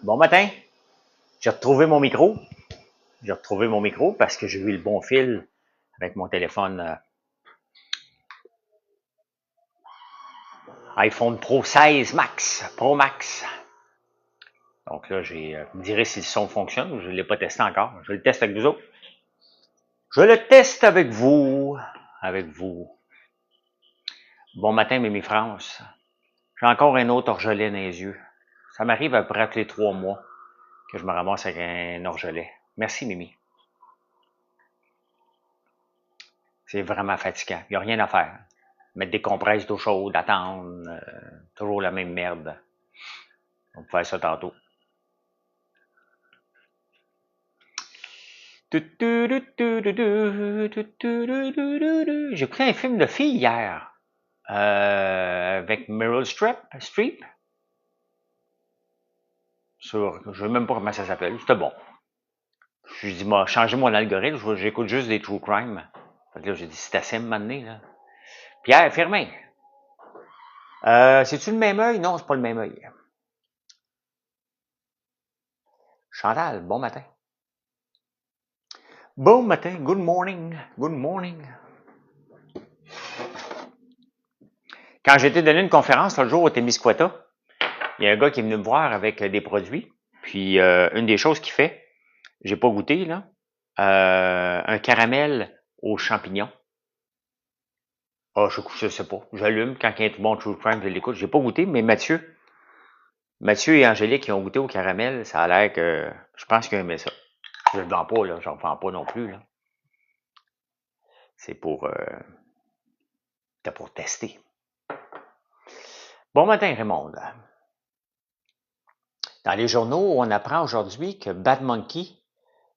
Bon matin, j'ai retrouvé mon micro. J'ai retrouvé mon micro parce que j'ai eu le bon fil avec mon téléphone iPhone Pro 16 Max, Pro Max. Donc là, vous me direz si le son fonctionne. Je ne l'ai pas testé encore. Je le teste avec vous autres. Je le teste avec vous. Avec vous. Bon matin, Mimi France. J'ai encore un autre orgelet dans les yeux. Ça m'arrive à peu près tous les 3 mois que je me ramasse avec un orgelet. Merci, Mimi. C'est vraiment fatigant. Il n'y a rien à faire. Mettre des compresses d'eau chaude, attendre, toujours la même merde. On peut faire ça tantôt. J'ai écouté un film de filles hier avec Meryl Streep. Je ne sais même pas comment ça s'appelle. C'était bon. Je dit, moi, changé mon algorithme. J'écoute juste des true crime. Fait que là, j'ai dit, c'est assez à me m'amener, là. Pierre Firmin. C'est-tu le même œil? Non, c'est pas le même œil. Chantal, bon matin. Bon matin, good morning, good morning. Quand j'ai été donner une conférence l'autre jour au Témiscouata, il y a un gars qui est venu me voir avec des produits. Puis une des choses qu'il fait, j'ai pas goûté là, un caramel aux champignons. Ah, je sais pas. J'allume quand il y a un bon True Crime, je l'écoute. J'ai pas goûté, mais Mathieu et Angélique qui ont goûté au caramel, ça a l'air que je pense qu'ils aimaient ça. Je le vends pas là, j'en vends pas non plus là. C'est pour tester. Bon matin, Raymond. Dans les journaux, on apprend aujourd'hui que Bad Monkey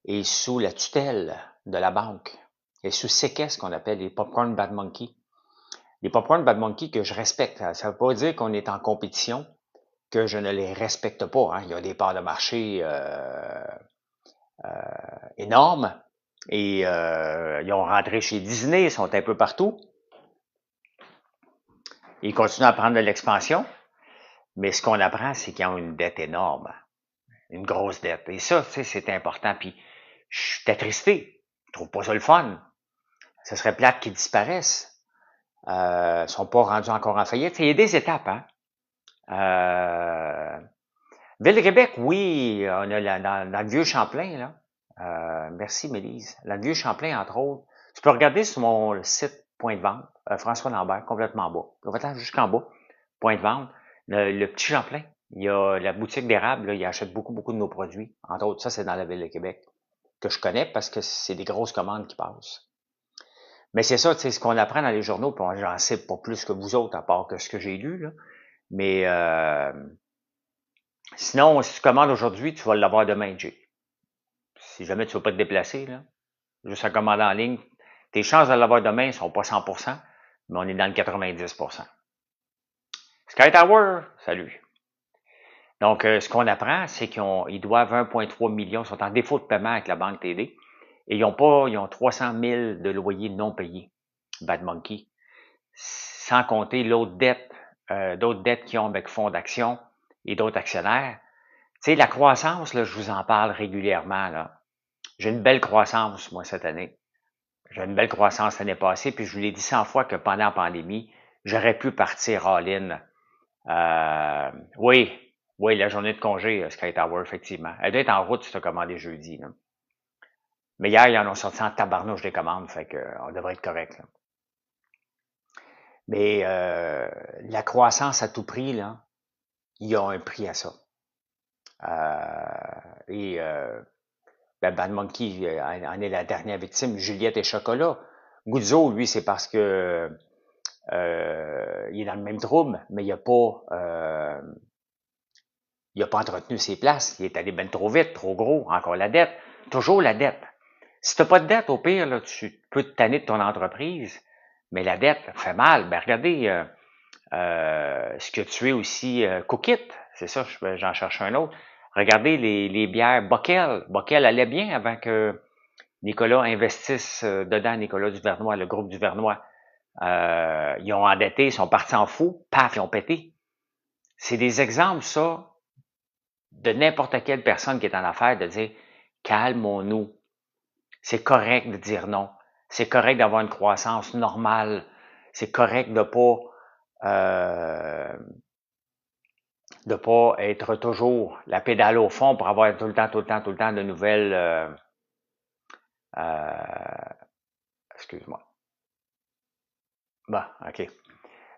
est sous la tutelle de la banque. Et sous séquestre, qu'on appelle les Popcorn Bad Monkey. Les Popcorn Bad Monkey que je respecte. Ça ne veut pas dire qu'on est en compétition, que je ne les respecte pas. Hein. Il y a des parts de marché énormes. Et ils ont rentré chez Disney, ils sont un peu partout. Ils continuent à prendre de l'expansion. Mais ce qu'on apprend, c'est qu'ils ont une dette énorme. Une grosse dette. Et ça, tu sais, c'est important. Puis, je suis attristé. Je trouve pas ça le fun. Ce serait plate qu'ils disparaissent. Sont pas rendus encore en faillite. Il y a des étapes, hein. Ville-Québec, oui, on a dans le Vieux-Champlain, là. Merci, Mélise. Dans le Vieux-Champlain, entre autres. Tu peux regarder sur mon site point de vente, François Lambert, complètement en bas. Complètement jusqu'en bas, point de vente. Le petit Champlain, il y a la boutique d'érable, là, il achète beaucoup de nos produits. Entre autres, ça, c'est dans la ville de Québec, que je connais parce que c'est des grosses commandes qui passent. Mais c'est ça, tu sais, ce qu'on apprend dans les journaux, puis j'en sais pas plus que vous autres, à part que ce que j'ai lu, là. Mais sinon, si tu commandes aujourd'hui, tu vas l'avoir demain, Jay. Si jamais tu ne veux pas te déplacer, là, juste à commander en ligne, tes chances de l'avoir demain ne sont pas 100%, mais on est dans le 90%. Sky Tower, salut. Donc, ce qu'on apprend, c'est qu'ils doivent 1,3 million, ils sont en défaut de paiement avec la banque TD, et ils ont 300 000 de loyers non payés, Bad Monkey, sans compter d'autres dettes qu'ils ont avec fonds d'action et d'autres actionnaires. Tu sais, la croissance, là, je vous en parle régulièrement, là. J'ai une belle croissance, moi, cette année. J'ai une belle croissance l'année passée, puis je vous l'ai dit 100 fois que pendant la pandémie, j'aurais pu partir all-in. Oui, la journée de congé, Sky Tower, effectivement. Elle doit être en route si tu as commandé jeudi, là. Mais hier, ils en ont sorti en tabarnouche des commandes, fait que on devrait être correct, là. Mais la croissance à tout prix, là, il y a un prix à ça. Bad Monkey en est la dernière victime. Juliette et Chocolat. Guzzo, lui, c'est parce que il est dans le même trouble, mais il a pas entretenu ses places. Il est allé ben trop vite, trop gros. Encore la dette. Toujours la dette. Si tu n'as pas de dette, au pire, là, tu peux te tanner de ton entreprise, mais la dette fait mal. Ben regardez ce que tu es aussi Cookit, c'est ça, j'en cherche un autre. Regardez les bières Bockel. Bockel allait bien avant que Nicolas investisse dedans, Nicolas Duvernois, le groupe Duvernois. Ils ont endetté, ils sont partis en fou, paf, ils ont pété. C'est des exemples, ça, de n'importe quelle personne qui est en affaires de dire « calmons-nous ». C'est correct de dire non. C'est correct d'avoir une croissance normale. C'est correct de pas être toujours la pédale au fond pour avoir tout le temps de nouvelles excuse-moi. Bon, OK.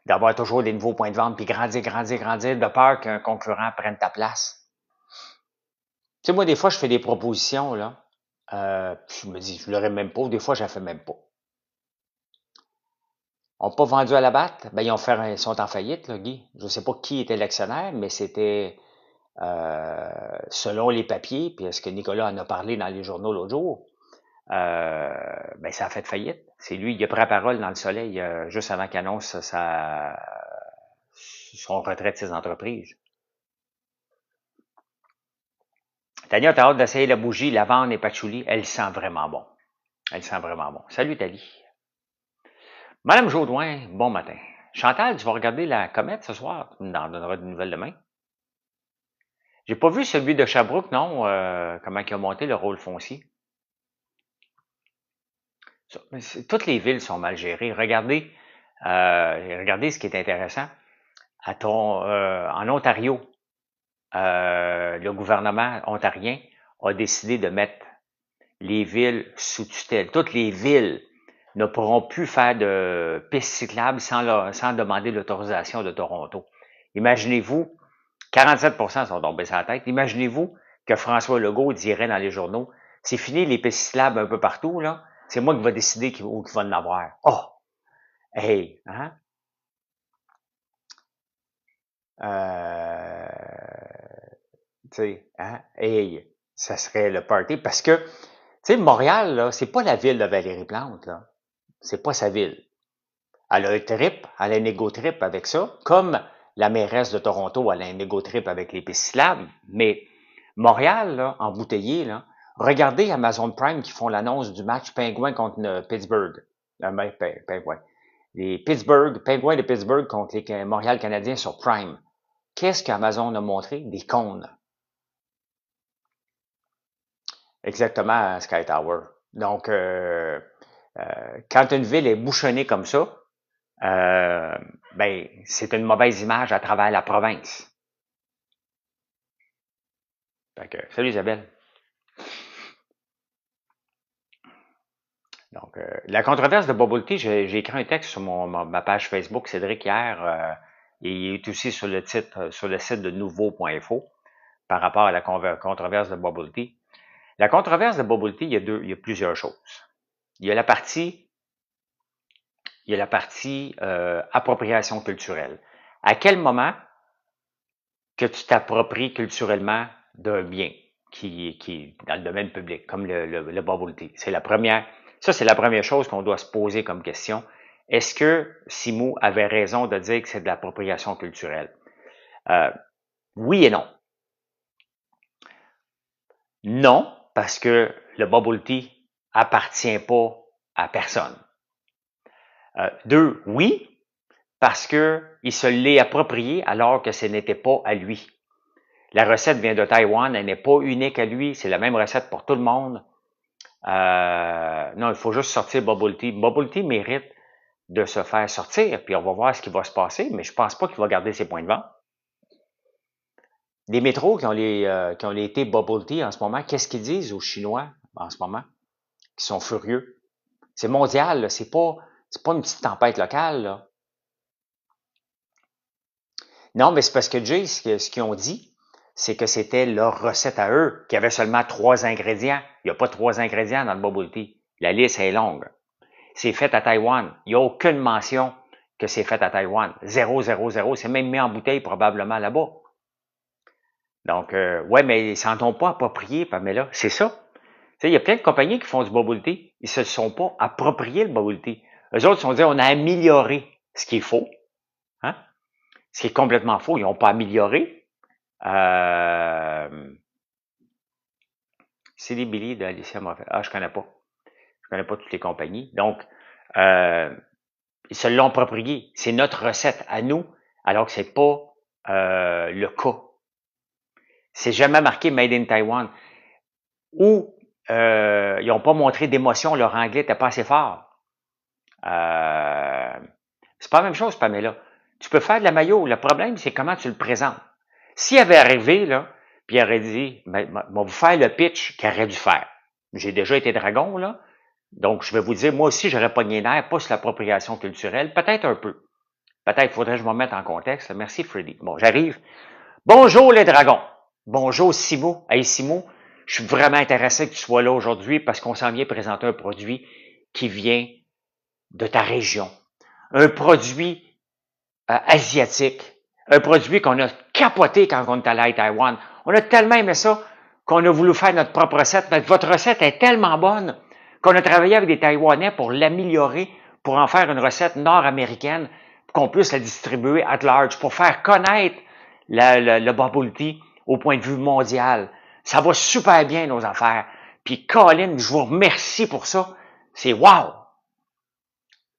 D'avoir toujours des nouveaux points de vente, puis grandir, de peur qu'un concurrent prenne ta place. Tu sais, moi, des fois, je fais des propositions, là. Puis je me dis, je l'aurais même pas, ou des fois, je la fais même pas. Ils n'ont pas vendu à la batte, ben ils sont en faillite, là, Guy. Je ne sais pas qui était l'actionnaire, mais c'était selon les papiers, puis est-ce que Nicolas en a parlé dans les journaux l'autre jour, ben ça a fait faillite. C'est lui, il a pris la parole dans le soleil juste avant qu'il annonce son retrait de ses entreprises. Tania, t'as hâte d'essayer la bougie, lavande et patchouli. Elle sent vraiment bon. Elle sent vraiment bon. Salut, Thalie. Madame Jaudoin, bon matin. Chantal, tu vas regarder la comète ce soir? Tu m'en donneras des nouvelles demain. J'ai pas vu celui de Sherbrooke, non? Comment il a monté le rôle foncier. Toutes les villes sont mal gérées. Regardez ce qui est intéressant. En Ontario, le gouvernement ontarien a décidé de mettre les villes sous tutelle. Toutes les villes ne pourront plus faire de pistes cyclables sans demander l'autorisation de Toronto. Imaginez-vous, 47% sont tombés sur la tête. Imaginez-vous que François Legault dirait dans les journaux, c'est fini les pistes cyclables un peu partout, là. C'est moi qui va décider qui va en avoir. Oh! Hey! Hein? Tu sais, hein? Hey! Ça serait le party. Parce que, tu sais, Montréal, là, c'est pas la ville de Valérie Plante, là. C'est pas sa ville. Elle a un trip, elle a un égo trip avec ça, comme la mairesse de Toronto, elle a un égo trip avec les pistes cyclables, mais Montréal, là, embouteillé, là, regardez Amazon Prime qui font l'annonce du match Pingouin contre Pittsburgh. Pingouin. Les Pingouins de Pittsburgh contre les Montréal Canadiens sur Prime. Qu'est-ce qu'Amazon a montré? Des cônes. Exactement à Sky Tower. Donc, quand une ville est bouchonnée comme ça, ben, c'est une mauvaise image à travers la province. Fait que, salut Isabelle. Donc, la controverse de Bubble Tea, j'ai écrit un texte sur ma page Facebook, Cédric, hier. Il est aussi sur le site de nouveau.info par rapport à la controverse de Bubble Tea. La controverse de Bubble Tea, il y a plusieurs choses. Il y a la partie appropriation culturelle. À quel moment que tu t'appropries culturellement d'un bien qui est dans le domaine public, comme le bubble tea? C'est la première chose qu'on doit se poser comme question. Est-ce que Simou avait raison de dire que c'est de l'appropriation culturelle? Oui et non. Non, parce que le bubble tea appartient pas à personne. Deux, oui, parce que il se l'est approprié alors que ce n'était pas à lui. La recette vient de Taïwan, elle n'est pas unique à lui, c'est la même recette pour tout le monde. Non, il faut juste sortir Bubble Tea. Bubble Tea mérite de se faire sortir, puis on va voir ce qui va se passer, mais je pense pas qu'il va garder ses points de vente. Des métros qui ont les thés Bubble Tea en ce moment, qu'est-ce qu'ils disent aux Chinois en ce moment? Qui sont furieux. C'est mondial, là. C'est pas une petite tempête locale, là. Non, mais c'est parce que Jay, ce qu'ils ont dit, c'est que c'était leur recette à eux, qu'il y avait seulement 3 ingrédients. Il n'y a pas 3 ingrédients dans le bubble tea. La liste est longue. C'est fait à Taïwan. Il n'y a aucune mention que c'est fait à Taïwan. 0, 0, 0. C'est même mis en bouteille probablement là-bas. Donc, ouais, mais ils s'en ont pas approprié, Pamela. C'est ça. Tu sais, il y a plein de compagnies qui font du bubble tea. Ils se sont pas appropriés le bubble tea. Eux autres se sont dit, on a amélioré ce qui est faux. Hein? Ce qui est complètement faux. Ils n'ont pas amélioré. CD Billy de Alicia Moffett. Ah, je connais pas. Je connais pas toutes les compagnies. Donc, ils se l'ont approprié. C'est notre recette à nous, alors que c'est pas le cas. C'est jamais marqué Made in Taiwan. Ou ils n'ont pas montré d'émotion, leur anglais n'était pas assez fort. C'est pas la même chose, Pamela. Tu peux faire de la maillot. Le problème, c'est comment tu le présentes. S'il avait arrivé, là, puis il aurait dit, vous faire le pitch qu'il aurait dû faire. J'ai déjà été dragon, là. Donc, je vais vous dire, moi aussi, j'aurais pas de nerfs, pas sur l'appropriation culturelle. Peut-être un peu. Peut-être faudrait que je me mette en contexte. Merci, Freddy. Bon, j'arrive. Bonjour, les dragons. Bonjour, Simo. Hey, Simo, je suis vraiment intéressé que tu sois là aujourd'hui parce qu'on s'en vient présenter un produit qui vient de ta région. Un produit asiatique. Un produit qu'on a capoté quand on est allé à Taïwan. On a tellement aimé ça qu'on a voulu faire notre propre recette. Mais votre recette est tellement bonne qu'on a travaillé avec des Taïwanais pour l'améliorer, pour en faire une recette nord-américaine, pour qu'on puisse la distribuer at large, pour faire connaître le bubble tea au point de vue mondial. Ça va super bien, nos affaires. Puis, Colin, je vous remercie pour ça. C'est wow!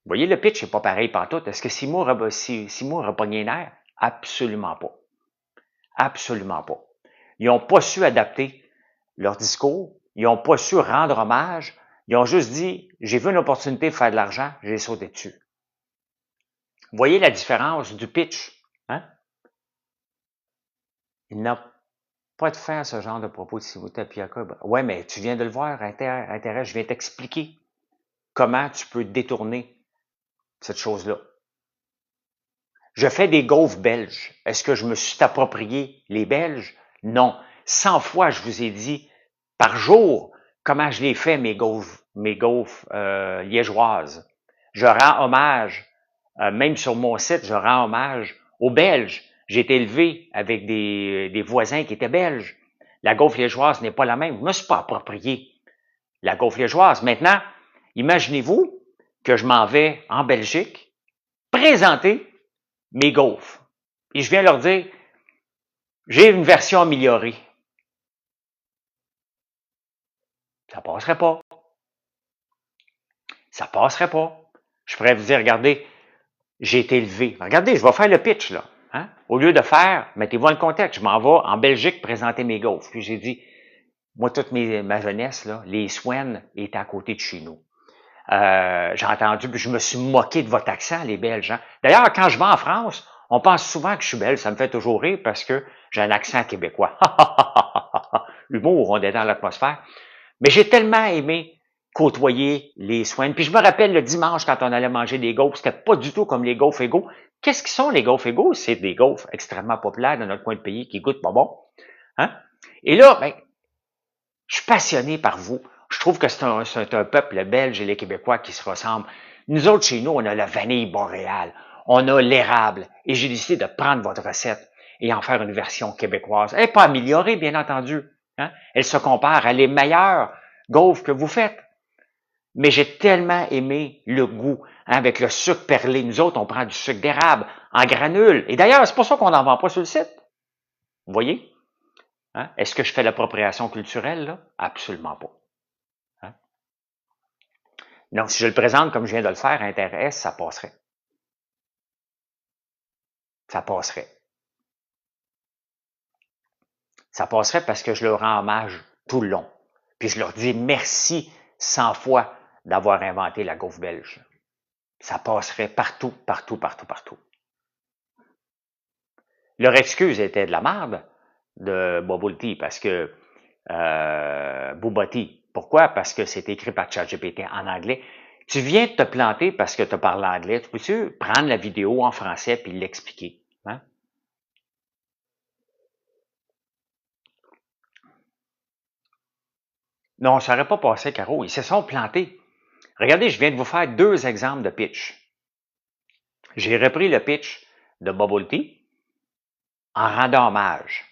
Vous voyez, le pitch n'est pas pareil pantoute. Est-ce que Simo a pogné un air? Absolument pas. Absolument pas. Ils n'ont pas su adapter leur discours. Ils n'ont pas su rendre hommage. Ils ont juste dit, j'ai vu une opportunité de faire de l'argent, j'ai sauté dessus. Vous voyez la différence du pitch? Hein? Il n'a pas de faire ce genre de propos de Simo Tapiaka. Ouais, mais tu viens de le voir, intérêt, je viens t'expliquer comment tu peux détourner cette chose-là. Je fais des gaufres belges. Est-ce que je me suis approprié les Belges? Non. 100 fois, je vous ai dit par jour comment je les fais, mes gaufres liégeoises. Je rends hommage, même sur mon site, je rends hommage aux Belges. J'ai été élevé avec des voisins qui étaient belges. La gaufre liégeoise n'est pas la même. Je ne me suis pas approprié la gaufre liégeoise. Maintenant, imaginez-vous que je m'en vais en Belgique présenter mes gaufres. Et je viens leur dire, j'ai une version améliorée. Ça passerait pas. Ça passerait pas. Je pourrais vous dire, regardez, j'ai été élevé. Regardez, je vais faire le pitch, là. Hein? Au lieu de faire, mettez-vous dans le contexte, je m'en vais en Belgique présenter mes gaufres. Puis j'ai dit, moi, toute ma jeunesse, là, les Swen étaient à côté de chez nous. J'ai entendu, puis je me suis moqué de votre accent, les Belges. Hein? D'ailleurs, quand je vais en France, on pense souvent que je suis belge. Ça me fait toujours rire parce que j'ai un accent québécois. Humour, on est dans l'atmosphère. Mais j'ai tellement aimé côtoyer les Swen. Puis je me rappelle le dimanche, quand on allait manger des gaufres, c'était pas du tout comme les gaufres égaux. Qu'est-ce qui sont les gaufres égaux? C'est des gaufres extrêmement populaires dans notre coin de pays qui goûtent pas bon. Hein? Et là, ben, je suis passionné par vous. Je trouve que c'est un peuple, le Belge et les Québécois, qui se ressemblent. Nous autres, chez nous, on a la vanille boréale, on a l'érable, et j'ai décidé de prendre votre recette et en faire une version québécoise. Elle n'est pas améliorée, bien entendu. Hein? Elle se compare à les meilleures gaufres que vous faites. Mais j'ai tellement aimé le goût, hein, avec le sucre perlé. Nous autres, on prend du sucre d'érable en granules. Et d'ailleurs, c'est pour ça qu'on n'en vend pas sur le site. Vous voyez? Hein? Est-ce que je fais l'appropriation culturelle, là? Absolument pas. Hein? Donc, si je le présente comme je viens de le faire, intéresse, ça passerait. Ça passerait. Ça passerait parce que je leur rends hommage tout le long. Puis je leur dis merci 100 fois d'avoir inventé la gaufre belge. Ça passerait partout, partout, partout, partout. Leur excuse était de la merde de Bubble Tea parce que Bubba Tea. Pourquoi? Parce que c'est écrit par ChatGPT en anglais. Tu viens de te planter parce que tu parles anglais. Tu peux-tu prendre la vidéo en français puis l'expliquer? Hein? Non, ça n'aurait pas passé, Caro. Ils se sont plantés. Regardez, je viens de vous faire 2 exemples de pitch. J'ai repris le pitch de Bubble Tea en rendant hommage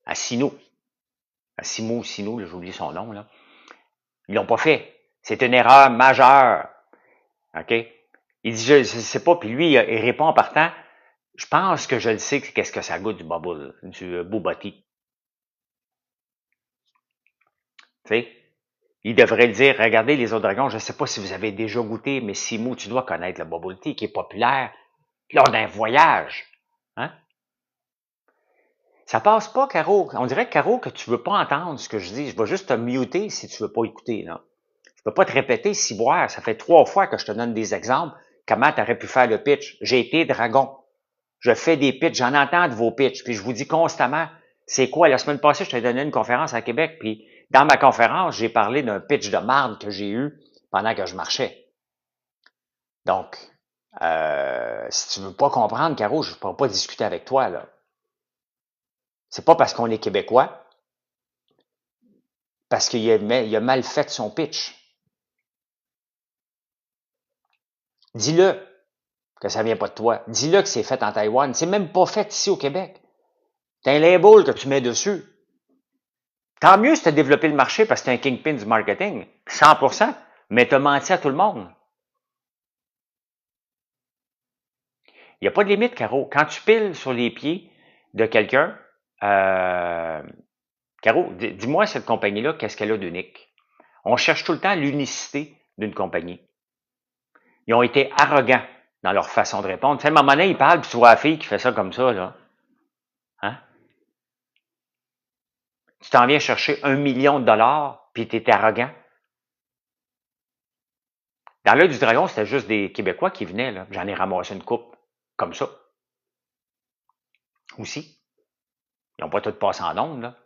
à Sino. À Simo, j'ai oublié son nom, là. Ils l'ont pas fait. C'est une erreur majeure. OK? Il dit, je ne sais pas, puis lui, il répond en partant, je pense que je le sais qu'est-ce que ça goûte du Bubba Tea. Tu sais? Il devrait le dire, regardez les autres dragons, je ne sais pas si vous avez déjà goûté, mais Simo, tu dois connaître le Bubble Tea qui est populaire lors d'un voyage. Hein? Ça passe pas, Caro. On dirait, Caro, que tu veux pas entendre ce que je dis. Je vais juste te muter si tu veux pas écouter, là. Je peux pas te répéter, ciboire. Ça fait 3 fois que je te donne des exemples. Comment tu aurais pu faire le pitch. J'ai été dragon. Je fais des pitchs. J'en entends de vos pitchs. Puis je vous dis constamment, c'est quoi? La semaine passée, je t'ai donné une conférence à Québec. Puis dans ma conférence, j'ai parlé d'un pitch de marde que j'ai eu pendant que je marchais. Donc, si tu veux pas comprendre, Caro, je ne pourrais pas discuter avec toi, là. C'est pas parce qu'on est Québécois, parce qu'il a mal fait son pitch. Dis-le que ça vient pas de toi. Dis-le que c'est fait en Taïwan. C'est même pas fait ici au Québec. T'as un label que tu mets dessus. Tant mieux si tu as développé le marché parce que tu es un kingpin du marketing. 100%. Mais tu as menti à tout le monde. Il n'y a pas de limite, Caro. Quand tu piles sur les pieds de quelqu'un, Caro, dis-moi cette compagnie-là, qu'est-ce qu'elle a d'unique? On cherche tout le temps l'unicité d'une compagnie. Ils ont été arrogants dans leur façon de répondre. Tu sais, à un moment donné, ils parlent, puis tu vois la fille qui fait ça comme ça, là. Hein? Tu t'en viens chercher 1 million de dollars, puis tu es arrogant. Dans l'œil du dragon, c'était juste des Québécois qui venaient, là. J'en ai ramassé une coupe comme ça. Aussi. Ils n'ont pas tout passé en ondes, là.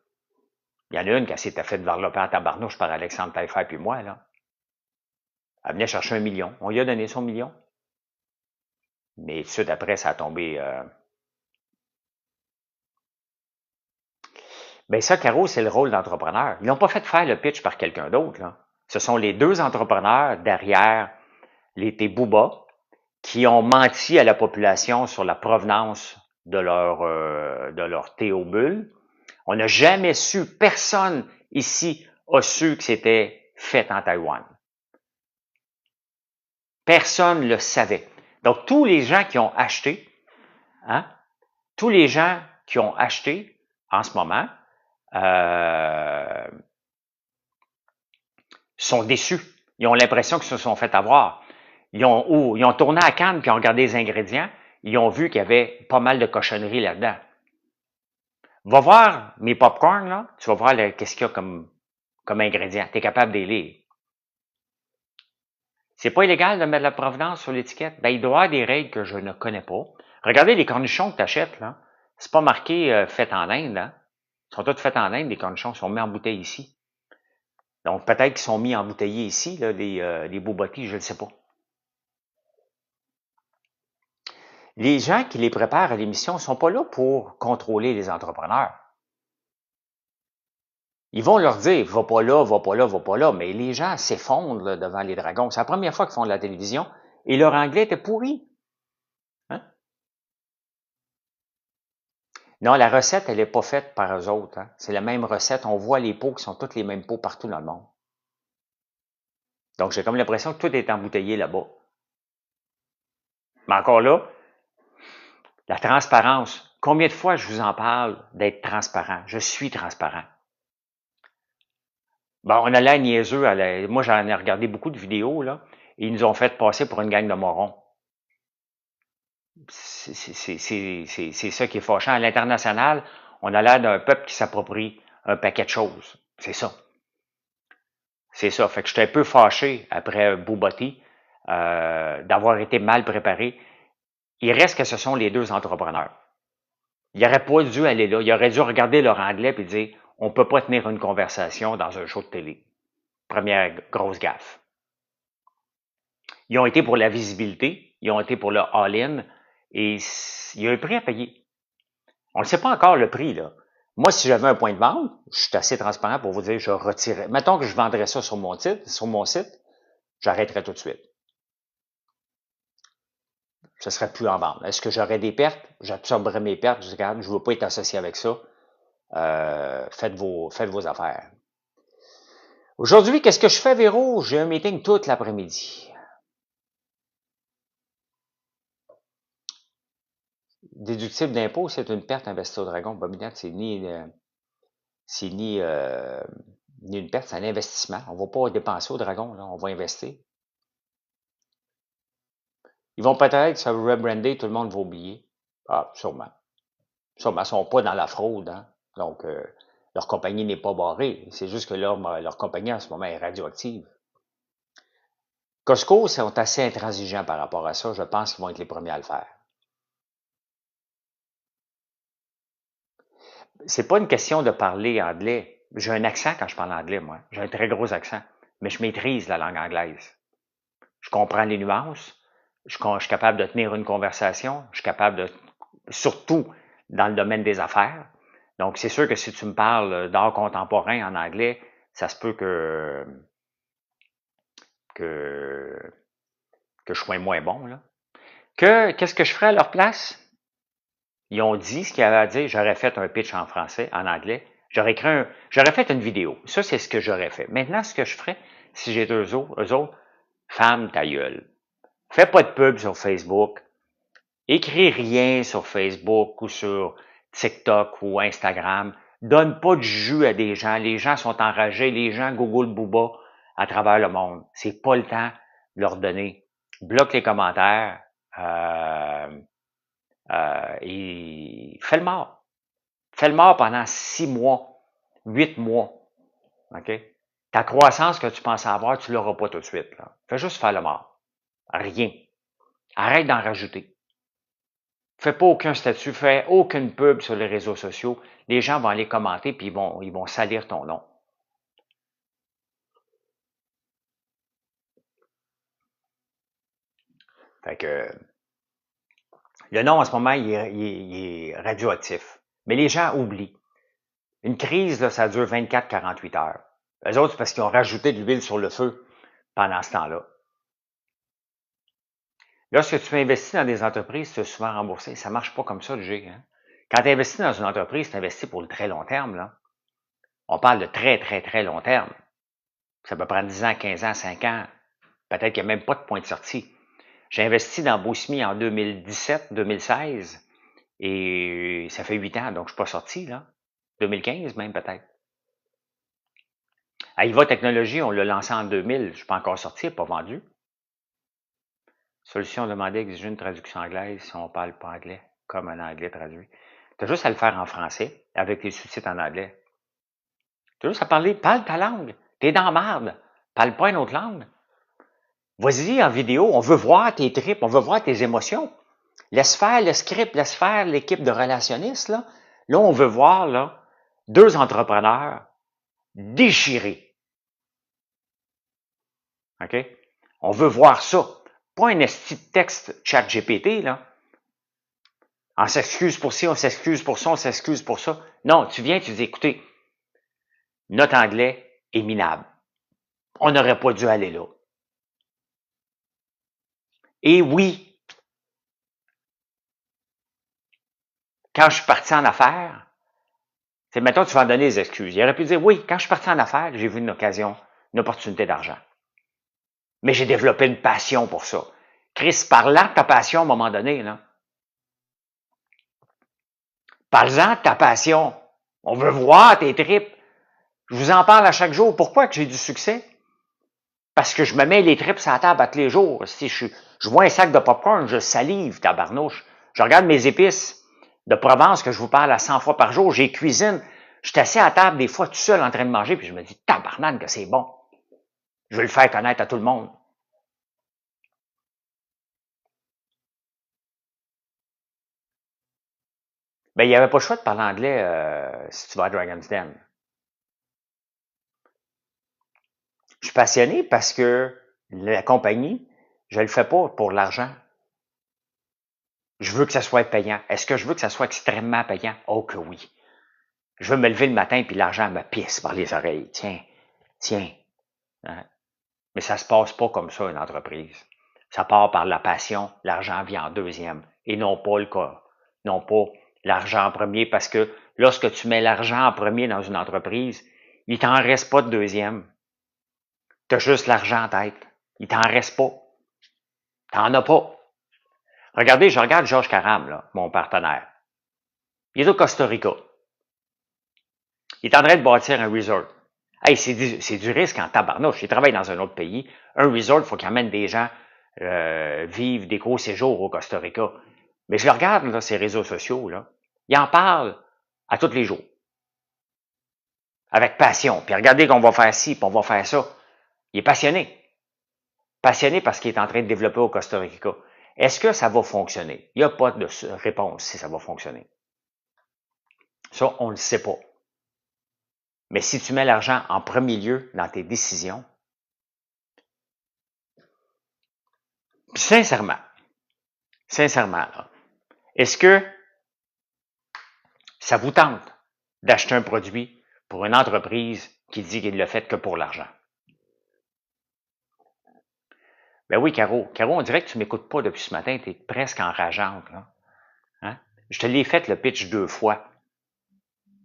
Il y en a une qui s'était fait varloper en tabarnouche par Alexandre Taillefer puis moi, là. Elle venait chercher 1 million. On lui a donné son million. Mais tout de suite après, ça a tombé. Ben ça, Caro, c'est le rôle d'entrepreneur. Ils n'ont pas fait faire le pitch par quelqu'un d'autre, là. Ce sont les 2 entrepreneurs derrière les Booba qui ont menti à la population sur la provenance de leur thé aux bulles. On n'a jamais su, personne ici a su que c'était fait en Taïwan. Personne ne le savait. Donc, tous les gens qui ont acheté, hein, tous les gens qui ont acheté en ce moment sont déçus. Ils ont l'impression qu'ils se sont fait avoir. Ils ont tourné à Cannes puis ont regardé les ingrédients. Ils ont vu qu'il y avait pas mal de cochonneries là-dedans. Va voir mes popcorn, là. Tu vas voir qu'est-ce qu'il y a comme ingrédients. Tu es capable de les lire. C'est pas illégal de mettre la provenance sur l'étiquette? Ben, il doit y avoir des règles que je ne connais pas. Regardez les cornichons que tu achètes, là. C'est pas marqué fait en Inde, hein. Ils sont tous faits en Inde, les cornichons sont mis en bouteille ici. Donc, peut-être qu'ils sont mis embouteillés ici, là, les Bobotis, je ne sais pas. Les gens qui les préparent à l'émission ne sont pas là pour contrôler les entrepreneurs. Ils vont leur dire, va pas là, va pas là, va pas là, mais les gens s'effondrent là, devant les dragons. C'est la première fois qu'ils font de la télévision et leur anglais était pourri. Hein? Non, la recette, elle n'est pas faite par eux autres. Hein? C'est la même recette. On voit les pots qui sont toutes les mêmes pots partout dans le monde. Donc, j'ai comme l'impression que tout est embouteillé là-bas. Mais encore là, la transparence. Combien de fois je vous en parle d'être transparent? Je suis transparent. Bon, on a l'air niaiseux. Moi, j'en ai regardé beaucoup de vidéos, là, et ils nous ont fait passer pour une gang de morons. C'est ça qui est fâchant. À l'international, on a l'air d'un peuple qui s'approprie un paquet de choses. C'est ça. C'est ça. Fait que j'étais un peu fâché après Boubati d'avoir été mal préparé. Il reste que ce sont les 2 entrepreneurs. Il n'aurait pas dû aller là. Il aurait dû regarder leur anglais et dire on ne peut pas tenir une conversation dans un show de télé. Première grosse gaffe. Ils ont été pour la visibilité, ils ont été pour le all-in et il y a un prix à payer. On ne sait pas encore le prix, là. Moi, si j'avais un point de vente, je suis assez transparent pour vous dire je retirais. Mettons que je vendrais ça sur mon site, j'arrêterais tout de suite. Ce serait plus en vente. Est-ce que j'aurais des pertes? J'absorberais mes pertes. Je dis, regarde, je ne veux pas être associé avec ça. Faites vos affaires. Aujourd'hui, qu'est-ce que je fais, Véro? J'ai un meeting toute l'après-midi. Déductible d'impôt, c'est une perte investie au dragon. Bobinette, c'est ni une perte, c'est un investissement. On ne va pas dépenser au dragon, là, on va investir. Ils vont peut-être se rebrander, tout le monde va oublier. Ah, sûrement. Ça, mais elles sont pas dans la fraude, hein. Donc, leur compagnie n'est pas barrée. C'est juste que leur compagnie, en ce moment, est radioactive. Costco sont assez intransigeants par rapport à ça. Je pense qu'ils vont être les premiers à le faire. C'est pas une question de parler anglais. J'ai un accent quand je parle anglais, moi. J'ai un très gros accent. Mais je maîtrise la langue anglaise. Je comprends les nuances. Je suis capable de tenir une conversation. Je suis capable de, surtout dans le domaine des affaires. Donc, c'est sûr que si tu me parles d'art contemporain en anglais, ça se peut que, que je sois moins bon, là. Qu'est-ce que je ferais à leur place? Ils ont dit ce qu'il y avait à dire. J'aurais fait un pitch en français, en anglais. J'aurais fait une vidéo. Ça, c'est ce que j'aurais fait. Maintenant, ce que je ferais, si j'étais eux autres, ferme ta gueule. Fais pas de pub sur Facebook. Écris rien sur Facebook ou sur TikTok ou Instagram. Donne pas de jus à des gens. Les gens sont enragés. Les gens Google Booba à travers le monde. C'est pas le temps de leur donner. Bloque les commentaires. Et fais le mort. Fais le mort pendant 6 mois, 8 mois. OK? Ta croissance que tu pensais avoir, tu l'auras pas tout de suite. Là. Fais juste faire le mort. Rien. Arrête d'en rajouter. Fais pas aucun statut, fais aucune pub sur les réseaux sociaux. Les gens vont aller commenter puis ils vont salir ton nom. Fait que le nom en ce moment, il est radioactif. Mais les gens oublient. Une crise, là, ça dure 24-48 heures. Eux autres, c'est parce qu'ils ont rajouté de l'huile sur le feu pendant ce temps-là. Lorsque tu investis dans des entreprises, tu es souvent remboursé. Ça ne marche pas comme ça, le G. Hein? Quand tu investis dans une entreprise, tu investis pour le très long terme. Là. On parle de très, très, très long terme. Ça peut prendre 10 ans, 15 ans, 5 ans. Peut-être qu'il n'y a même pas de point de sortie. J'ai investi dans Bosmi en 2017-2016 et ça fait 8 ans, donc je ne suis pas sorti. Là. 2015 même peut-être. Aiva Technologies, on l'a lancé en 2000. Je ne suis pas encore sorti, pas vendu. Solution demandée exiger une traduction anglaise si on ne parle pas anglais, comme un anglais traduit. Tu as juste à le faire en français, avec les sous-titres en anglais. Tu as juste à parler, parle ta langue. T'es dans la marde. Parle pas une autre langue. Vas-y en vidéo, on veut voir tes tripes, on veut voir tes émotions. Laisse faire le script, laisse faire l'équipe de relationnistes. Là, on veut voir là, deux entrepreneurs déchirés. OK? On veut voir ça. Pas un esti de texte chat GPT, là. On s'excuse pour ci, on s'excuse pour ça, on s'excuse pour ça. Non, tu viens, tu dis, écoutez, notre anglais est minable. On n'aurait pas dû aller là. Et oui, quand je suis parti en affaires, c'est maintenant tu vas en donner des excuses. Il aurait pu dire, oui, quand je suis parti en affaires, j'ai vu une occasion, une opportunité d'argent. Mais j'ai développé une passion pour ça. Chris, parle-en de ta passion à un moment donné, là. Parle-en de ta passion. On veut voir tes tripes. Je vous en parle à chaque jour. Pourquoi que j'ai du succès? Parce que je me mets les tripes sur la table à tous les jours. Si je vois un sac de popcorn, je salive, tabarnouche. Je regarde mes épices de Provence que je vous parle à 100 fois par jour. J'ai cuisine. Je suis assis à table des fois tout seul en train de manger, puis je me dis, tabarnane que c'est bon. Je veux le faire connaître à tout le monde. Ben, il n'y avait pas le choix de parler anglais si tu vas à Dragon's Den. Je suis passionné parce que la compagnie, je le fais pas pour l'argent. Je veux que ça soit payant. Est-ce que je veux que ça soit extrêmement payant? Oh que oui. Je veux me lever le matin puis l'argent me pisse par les oreilles. Tiens, tiens. Hein? Mais ça se passe pas comme ça, une entreprise. Ça part par la passion, l'argent vient en deuxième. Et non pas le cas. Non pas l'argent en premier, parce que lorsque tu mets l'argent en premier dans une entreprise, il t'en reste pas de deuxième. Tu as juste l'argent en tête. Il t'en reste pas. T'en as pas. Regardez, je regarde Georges Caram, là, mon partenaire. Il est au Costa Rica. Il est en train de bâtir un resort. Hey, c'est du risque en tabarnouche. Il travaille dans un autre pays. Un resort, il faut qu'il amène des gens vivre des gros séjours au Costa Rica. Mais je le regarde, là, ses réseaux sociaux, là. Il en parle à tous les jours. Avec passion. Puis regardez qu'on va faire ci, puis on va faire ça. Il est passionné. Passionné parce qu'il est en train de développer au Costa Rica. Est-ce que ça va fonctionner? Il n'y a pas de réponse si ça va fonctionner. Ça, on ne le sait pas. Mais si tu mets l'argent en premier lieu dans tes décisions, sincèrement, là, est-ce que ça vous tente d'acheter un produit pour une entreprise qui dit qu'il ne l'a fait que pour l'argent? Ben oui, Caro. Caro, on dirait que tu ne m'écoutes pas depuis ce matin. Tu es presque enrageante. Là. Hein? Je te l'ai fait le pitch 2 fois.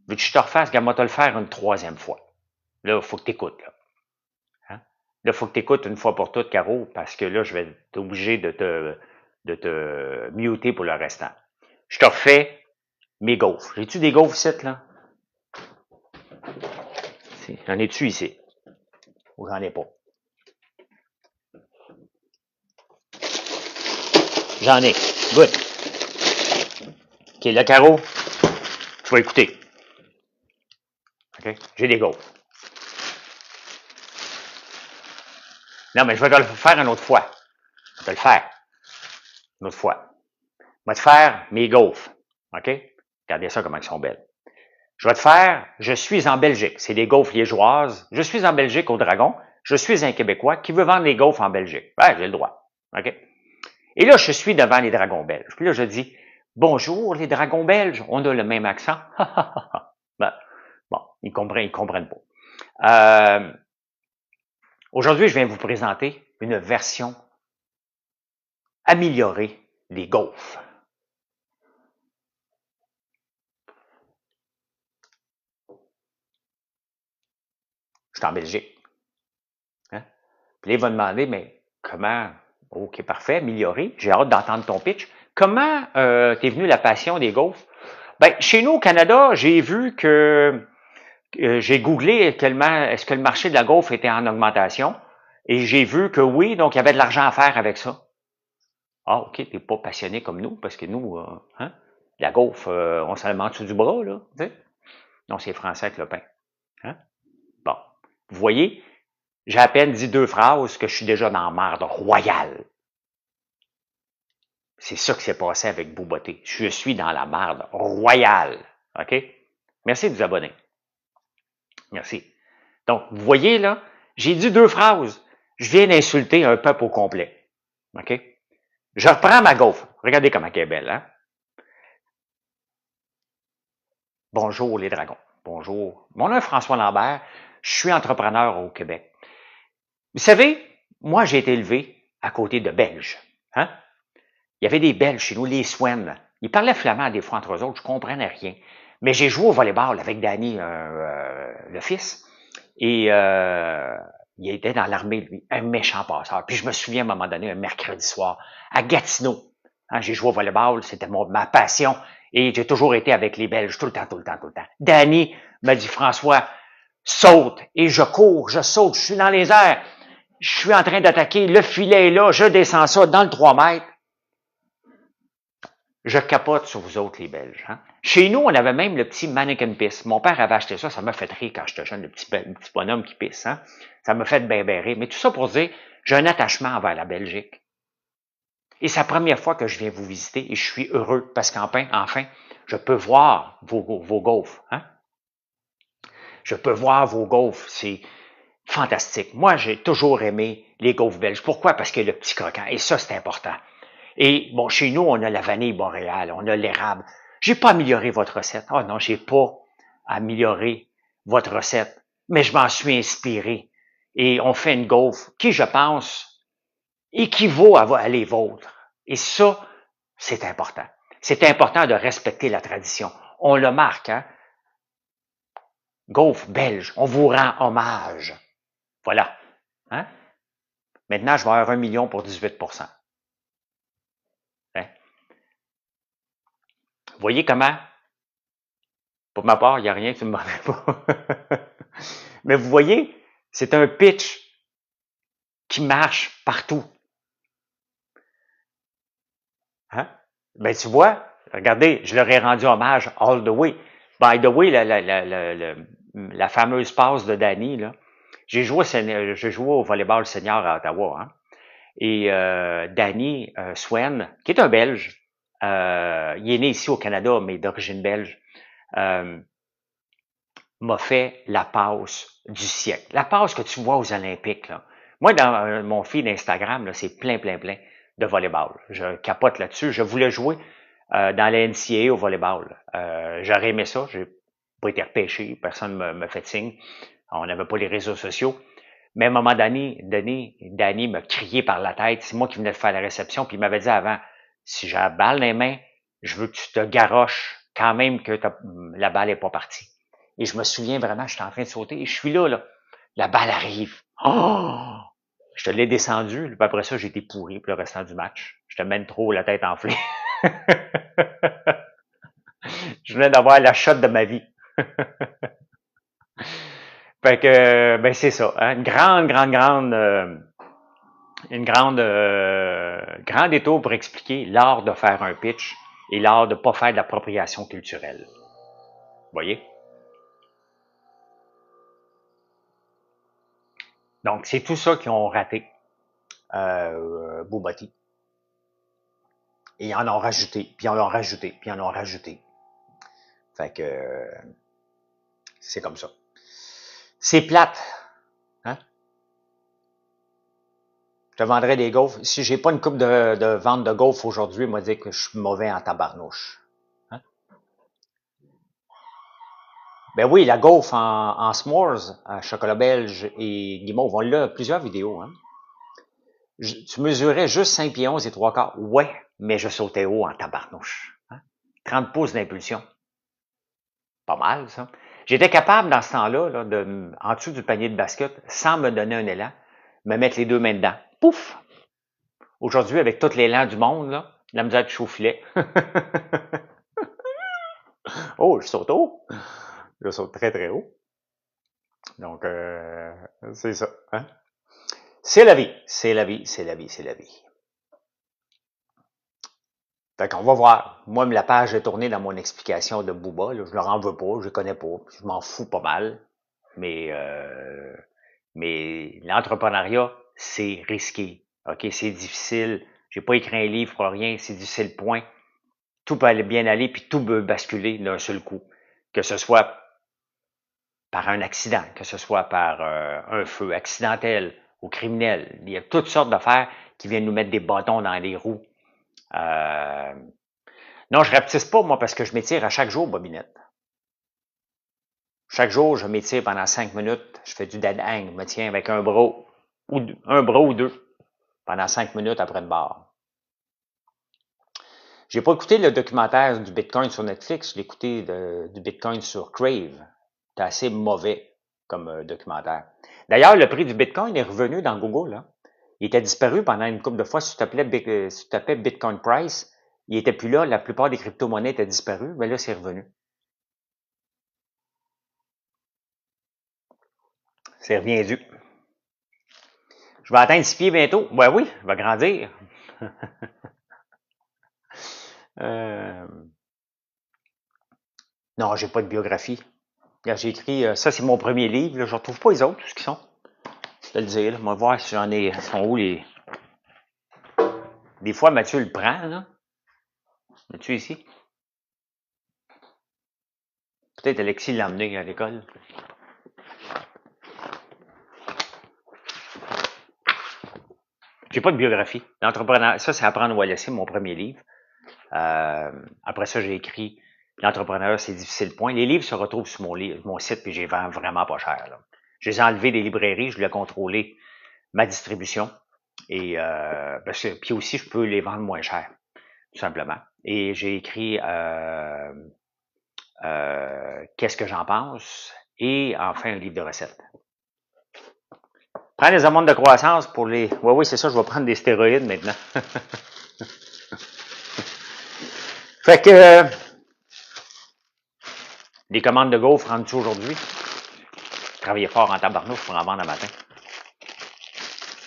Veux-tu que je te refasse? Regarde, moi te le faire une 3e fois. Là, il faut que tu écoutes. Là, hein? Là, il faut que tu écoutes une fois pour toutes, Caro, parce que là, je vais être obligé de te muter pour le restant. Je te refais mes gaufres. J'ai-tu des gaufres ici, là? J'en ai-tu ici? Ou j'en ai pas? J'en ai. Good. OK, là, Caro, tu vas écouter. OK? J'ai des gaufres. Non, mais je vais te le faire une autre fois. Je vais te le faire. Une autre fois. Je vais te faire mes gaufres. OK? Regardez ça, comment elles sont belles. Je vais te faire, je suis en Belgique. C'est des gaufres liégeoises. Je suis en Belgique au Dragon. Je suis un Québécois qui veut vendre des gaufres en Belgique. Ouais, j'ai le droit. OK? Et là, je suis devant les dragons belges. Puis là, je dis, bonjour les dragons belges. On a le même accent. Ben, bon, ils comprennent pas. Aujourd'hui, je viens vous présenter une version améliorée des gaufres. Je suis en Belgique. Hein? Puis là, il va demander, mais comment? OK, parfait, amélioré. J'ai hâte d'entendre ton pitch. Comment t'es venu la passion des gaufres? Ben, chez nous, au Canada, j'ai vu que j'ai googlé est-ce que le marché de la gaufre était en augmentation. Et j'ai vu que oui, donc il y avait de l'argent à faire avec ça. Ah, OK, t'es pas passionné comme nous, parce que nous, hein, la gaufre, on s'en met en dessous du bras, là. Tu sais? Non, c'est français avec le pain. Hein? Bon. Vous voyez, j'ai à peine dit 2 phrases que je suis déjà dans la marde royale. C'est ça qui s'est passé avec Beauboté. Je suis dans la marde royale. OK? Merci de vous abonner. Merci. Donc, vous voyez, là, j'ai dit 2 phrases. Je viens d'insulter un peuple au complet. OK? Je reprends ma gaufre. Regardez comment elle est belle, hein? Bonjour les dragons. Bonjour. Mon nom est François Lambert. Je suis entrepreneur au Québec. Vous savez, moi, j'ai été élevé à côté de Belges. Hein? Il y avait des Belges chez nous, les Swen. Ils parlaient flamand des fois entre eux autres, je comprenais rien. Mais j'ai joué au volleyball avec Danny, le fils. Et il était dans l'armée, lui, un méchant passeur. Puis je me souviens à un moment donné, un mercredi soir, à Gatineau. Hein, j'ai joué au volleyball, c'était ma passion. Et j'ai toujours été avec les Belges, tout le temps. Danny m'a dit, François, saute. Et je cours, je saute, je suis dans les airs. Je suis en train d'attaquer, le filet est là, je descends ça dans le 3 mètres. Je capote sur vous autres, les Belges. Hein? Chez nous, on avait même le petit mannequin pisse. Mon père avait acheté ça m'a fait rire quand j'étais jeune, le petit bonhomme qui pisse. Hein? Ça m'a fait bien rire. Mais tout ça pour dire, j'ai un attachement envers la Belgique. Et c'est la première fois que je viens vous visiter et je suis heureux parce enfin, je peux voir vos gaufres. Hein? Je peux voir vos gaufres. C'est fantastique. Moi, j'ai toujours aimé les gaufres belges. Pourquoi? Parce que le petit croquant. Et ça, c'est important. Et bon, chez nous, on a la vanille boréale, on a l'érable. J'ai pas amélioré votre recette. Oh non, j'ai pas amélioré votre recette, mais je m'en suis inspiré. Et on fait une gaufre qui, je pense, équivaut à les vôtres. Et ça, c'est important. C'est important de respecter la tradition. On le marque, hein? Gaufre belge, on vous rend hommage. Voilà. Hein? Maintenant, je vais avoir 1 million pour 18%. Hein? Vous voyez comment? Pour ma part, il n'y a rien, tu ne me demandais pas. Mais vous voyez, c'est un pitch qui marche partout. Hein? Ben, tu vois, Regardez, je leur ai rendu hommage all the way. By the way, la fameuse passe de Danny, là, j'ai joué au volleyball senior à Ottawa, hein, et Danny Swen, qui est un Belge, il est né ici au Canada, mais d'origine belge, m'a fait la passe du siècle. La passe que tu vois aux Olympiques, là. Moi, dans mon feed Instagram, là, c'est plein de volleyball. Je capote là-dessus. Je voulais jouer dans la NCAA au volleyball. J'aurais aimé ça. J'ai pas été repêché. Personne ne me fait de signe. On n'avait pas les réseaux sociaux. Mais à un moment donné, Danny m'a crié par la tête. C'est moi qui venais de faire la réception. Puis il m'avait dit avant, si j'ai la balle dans les mains, je veux que tu te garoches quand même que la balle n'est pas partie. Et je me souviens vraiment, j'étais en train de sauter et je suis là. La balle arrive. Oh! Je te l'ai descendu. Puis après ça, j'ai été pourri pour le restant du match. Je te mène trop la tête enflée. Je venais d'avoir la shot de ma vie. Fait que, ben c'est ça. Hein? Grand détour pour expliquer l'art de faire un pitch et l'art de ne pas faire de l'appropriation culturelle. Vous voyez? Donc, c'est tout ça qu'ils ont raté, Boubati. Et ils en ont rajouté, puis ils en ont rajouté, puis ils en ont rajouté. Fait que, c'est comme ça. C'est plate. Hein? Je te vendrais des gaufres. Si j'ai pas une coupe de vente de gaufres aujourd'hui, moi dire que je suis mauvais en tabarnouche. Hein? Ben oui, la gaufre en s'mores, à chocolat belge et guimauve, on l'a plusieurs vidéos. Hein? Tu mesurais juste 5 pieds 11 et 3 quarts. Ouais, mais je sautais haut en tabarnouche. Hein? 30 pouces d'impulsion. Pas mal, ça. J'étais capable, dans ce temps-là, là, en dessous du panier de basket, sans me donner un élan, me mettre les deux mains dedans. Pouf! Aujourd'hui, avec tout l'élan du monde, là, la misère de chauffilet. Oh, je saute haut. Je saute très haut. Donc, c'est ça. Hein? C'est la vie. C'est la vie. Fait qu'on va voir. Moi, la page est tournée dans mon explication de Booba. Là. Je leur en veux pas, je les connais pas. Je m'en fous pas mal. Mais l'entrepreneuriat, c'est risqué. OK, c'est difficile. J'ai pas écrit un livre pour rien, c'est difficile, point. Tout peut aller bien aller, puis tout peut basculer d'un seul coup. Que ce soit par un accident, que ce soit par un feu accidentel ou criminel. Il y a toutes sortes d'affaires qui viennent nous mettre des bâtons dans les roues. Non, je rapetisse pas, moi, parce que je m'étire à chaque jour, Bobinette. Chaque jour, je m'étire pendant 5 minutes. Je fais du dead hang. Je me tiens avec un bras ou deux pendant 5 minutes après une barre. J'ai pas écouté le documentaire du Bitcoin sur Netflix. J'ai écouté du Bitcoin sur Crave. C'est assez mauvais comme documentaire. D'ailleurs, le prix du Bitcoin est revenu dans Google. Là. Il était disparu pendant une couple de fois. Si tu tapais Bitcoin Price, il était plus là. La plupart des crypto-monnaies étaient disparues. Mais là, c'est revenu. C'est reviendu. Je vais atteindre 6 pieds bientôt. Ben oui, je vais grandir. Non, j'ai pas de biographie. Là, j'ai écrit, ça c'est mon premier livre. Là, je ne retrouve pas les autres, tout ce qu'ils sont. Je vais le dire. Là. On va voir si j'en ai. Sont où les. Des fois, Mathieu le prend, là. Mathieu ici. Peut-être Alexis l'a emmené à l'école. J'ai pas de biographie. L'entrepreneur, ça, c'est Apprendre ou à laisser, mon premier livre. Après ça, j'ai écrit L'entrepreneur, c'est difficile, point. Les livres se retrouvent sur mon site, puis je les vends vraiment pas cher. Là. Je les ai enlevés des librairies, je voulais contrôler ma distribution. Et puis aussi, je peux les vendre moins cher, tout simplement. Et j'ai écrit Qu'est-ce que j'en pense? Et enfin, un livre de recettes. Prends les hormones de croissance pour les... Oui, c'est ça, je vais prendre des stéroïdes maintenant. Fait que... les commandes de gaufres rentrent-tu aujourd'hui? Travaillez fort en tabarnouche pour en vendre un matin.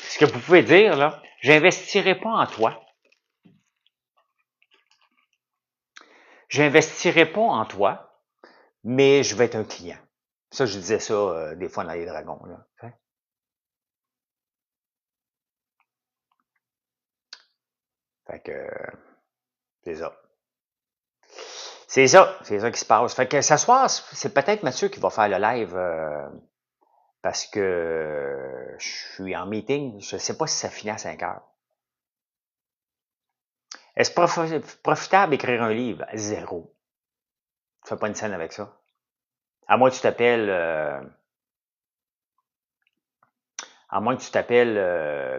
Ce que vous pouvez dire, là, j'investirai pas en toi. j'investirai pas en toi, mais je vais être un client. Ça, je disais ça des fois dans les dragons. Là. Fait que c'est ça. C'est ça qui se passe. Fait que ce soir, c'est peut-être Mathieu qui va faire le live parce que je suis en meeting. Je ne sais pas si ça finit à 5 heures. Est-ce profitable d'écrire un livre? Zéro. Tu fais pas une scène avec ça. À moins que tu t'appelles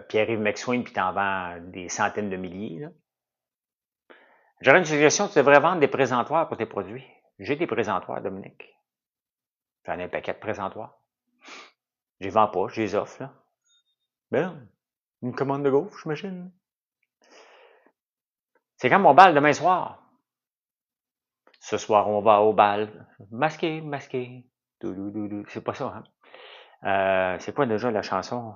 Pierre-Yves McSween puis t'en vends des centaines de milliers. Là. J'aurais une suggestion, tu devrais vendre des présentoirs pour tes produits. J'ai des présentoirs, Dominique. J'en ai un paquet de présentoirs. Je les vends pas, je les offre, là. Ben, une commande de gauche, j'imagine. C'est quand mon bal demain soir? Ce soir, on va au bal. Masqué, masqué. C'est pas ça, hein? C'est quoi déjà la chanson?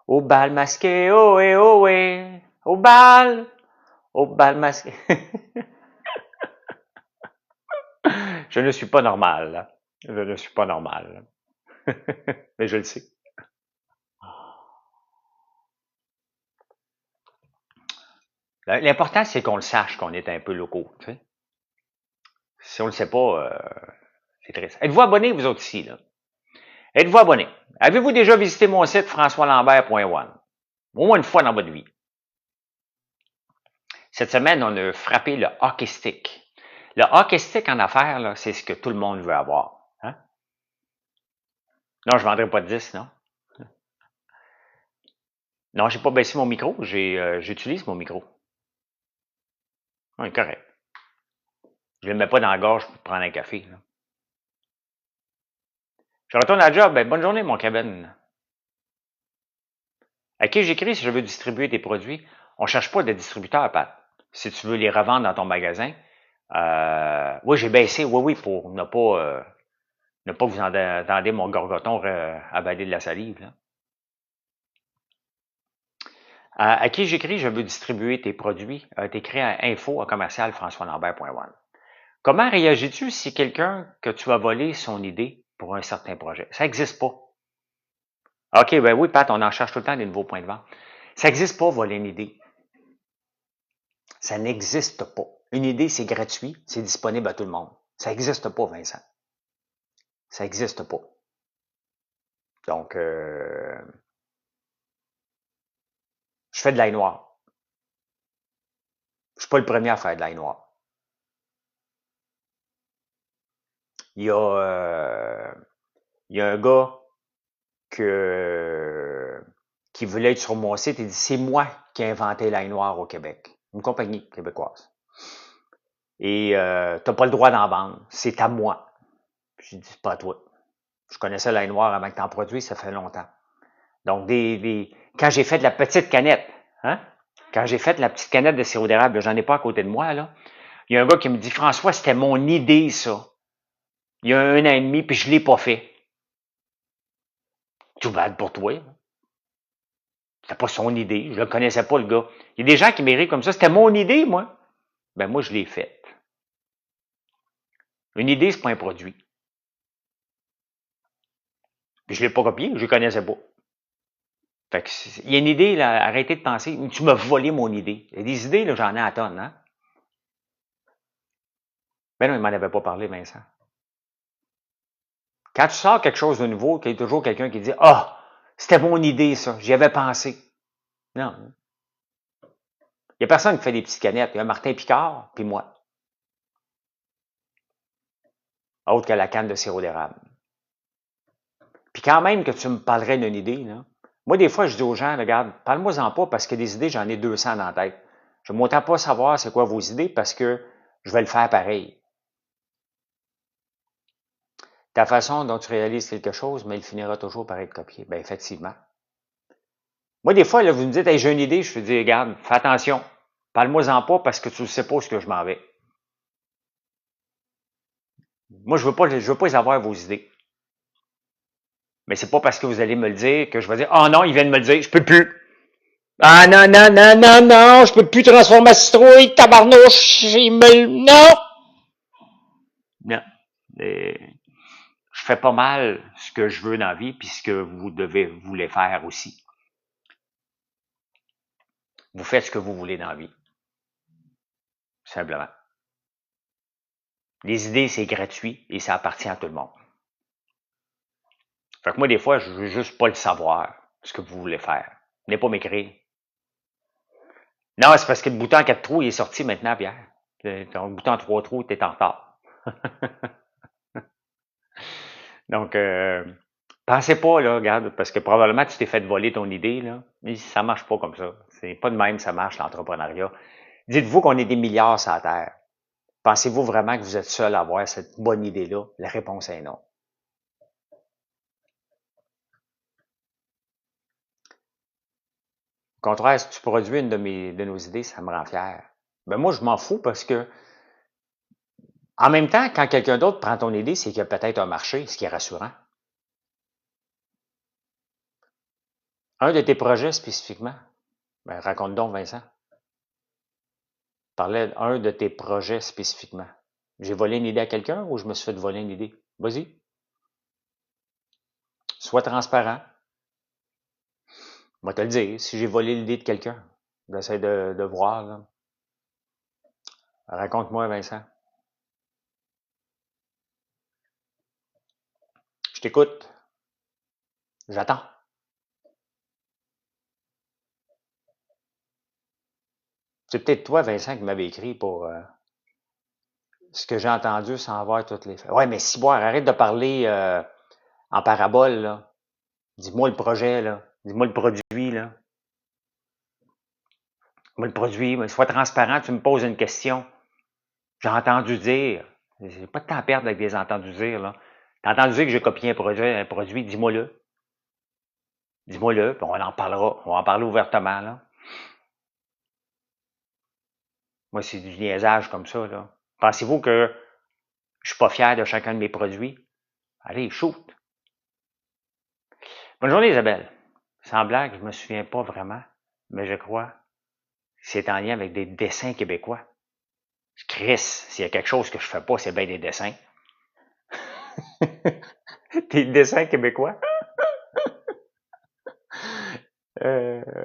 Au bal masqué, ohé, ohé. Au bal masqué. Je ne suis pas normal. Je ne suis pas normal. Mais je le sais. L'important, c'est qu'on le sache, qu'on est un peu locaux. Tu sais. Si on ne le sait pas, c'est triste. Êtes-vous abonné, vous autres ici? Là? Êtes-vous abonné? Avez-vous déjà visité mon site françoislambert.one? Au moins une fois dans votre vie. Cette semaine, on a frappé le hockey stick. Le hockey stick en affaires, là, c'est ce que tout le monde veut avoir. Hein? Non, je ne vendrai pas de 10, non? Non, j'ai pas baissé mon micro. J'utilise mon micro. Oui, correct. Je ne le mets pas dans la gorge pour prendre un café. Là. Je retourne à la job. Ben, bonne journée, mon cabane. À qui j'écris si je veux distribuer tes produits? On ne cherche pas de distributeur, Pat. Si tu veux les revendre dans ton magasin, oui, j'ai baissé, oui, pour ne pas que vous entendez mon gorgoton avaler de la salive. Là. À qui j'écris, je veux distribuer tes produits, t'écris à info@commercial-françoislambert.one. Comment réagis-tu si quelqu'un que tu as volé son idée pour un certain projet? Ça n'existe pas. OK, ben oui, Pat, on en cherche tout le temps des nouveaux points de vente. Ça n'existe pas, voler une idée. Ça n'existe pas. Une idée, c'est gratuit, c'est disponible à tout le monde. Ça n'existe pas, Vincent. Ça n'existe pas. Donc, je fais de l'ail noir. Je ne suis pas le premier à faire de l'ail noir. Il y a un gars qui voulait être sur mon site et dit c'est moi qui ai inventé l'ail noir au Québec. Une compagnie québécoise. Et tu n'as pas le droit d'en vendre. C'est à moi. J'ai dit, c'est pas à toi. Je connaissais l'ail noir avant que tu en produises, ça fait longtemps. Donc, quand j'ai fait la petite canette, hein? Quand j'ai fait la petite canette de sirop d'érable, j'en ai pas à côté de moi, là. Il y a un gars qui me dit, François, c'était mon idée, ça. Il y a 1 an et demi, puis je l'ai pas fait. Tout bad pour toi. C'était pas son idée. Je le connaissais pas, le gars. Il y a des gens qui m'érient comme ça. C'était mon idée, moi. Ben, moi, je l'ai faite. Une idée, c'est pas un produit. Puis je l'ai pas copié, je le connaissais pas. Fait que, il y a une idée, là, arrêtez de penser, tu m'as volé mon idée. Il y a des idées, là, j'en ai à tonnes, hein. Ben non, il m'en avait pas parlé, Vincent. Quand tu sors quelque chose de nouveau, il y a toujours quelqu'un qui dit, ah, c'était mon idée, ça, j'y avais pensé. Non. Il n'y a personne qui fait des petites canettes. Il y a Martin Picard, puis moi. Autre que la canne de sirop d'érable. Puis quand même que tu me parlerais d'une idée, là. Moi, des fois, je dis aux gens, regarde, parle-moi-en pas parce que des idées, j'en ai 200 dans la tête. Je ne m'entends pas savoir c'est quoi vos idées parce que je vais le faire pareil. Ta façon dont tu réalises quelque chose, mais il finira toujours par être copié. Bien, effectivement. Moi, des fois, là, vous me dites, hey, j'ai une idée, je te dis, regarde, fais attention. Parle-moi-en pas parce que tu ne sais pas où ce que je m'en vais. Moi, je veux pas avoir vos idées. Mais c'est pas parce que vous allez me le dire que je vais dire, oh non, ils viennent me le dire, je peux plus. Ah non, non, non, non, non, je peux plus transformer ma citrouille, tabarnouche, non! Non. Euh, je fais pas mal ce que je veux dans la vie, puis ce que voulez faire aussi. Vous faites ce que vous voulez dans la vie. Simplement. Les idées, c'est gratuit et ça appartient à tout le monde. Fait que moi, des fois, je veux juste pas le savoir, ce que vous voulez faire. Venez pas m'écrire. Non, c'est parce que le bouton en 4 trous, il est sorti maintenant, Pierre. Ton bouton en 3 trous, t'es en retard. Donc, pensez pas, là, regarde, parce que probablement tu t'es fait voler ton idée, là. Mais ça marche pas comme ça. C'est pas de même ça marche, l'entrepreneuriat. Dites-vous qu'on est des milliards sur la Terre. Pensez-vous vraiment que vous êtes seul à avoir cette bonne idée-là? La réponse est non. Au contraire, si tu produis une de nos idées, ça me rend fier. Ben moi, je m'en fous parce que, en même temps, quand quelqu'un d'autre prend ton idée, c'est qu'il y a peut-être un marché, ce qui est rassurant. Un de tes projets spécifiquement, ben raconte donc, Vincent. Parlais d'un de tes projets spécifiquement. J'ai volé une idée à quelqu'un ou je me suis fait voler une idée? Vas-y. Sois transparent. Moi, te le dire, si j'ai volé l'idée de quelqu'un, j'essaie de voir, là. Raconte-moi, Vincent. Je t'écoute. J'attends. C'est peut-être toi, Vincent, qui m'avais écrit pour ce que j'ai entendu sans avoir toutes les faits. Ouais, mais si boire, arrête de parler en parabole, là. Dis-moi le projet, là. Dis-moi le produit, là. Dis-moi le produit, mais sois transparent, tu me poses une question. J'ai entendu dire. J'ai pas de temps à perdre avec des entendus dire, là. T'as entendu dire que j'ai copié un produit, dis-moi-le. Dis-moi-le, puis on en parlera. On va en parler ouvertement, là. Moi, c'est du niaisage comme ça, là. Pensez-vous que je suis pas fier de chacun de mes produits? Allez, shoot! Bonne journée, Isabelle. Sans blague, je me souviens pas vraiment, mais je crois que c'est en lien avec des dessins québécois. Chris, s'il y a quelque chose que je fais pas, c'est bien des dessins. Des dessins québécois?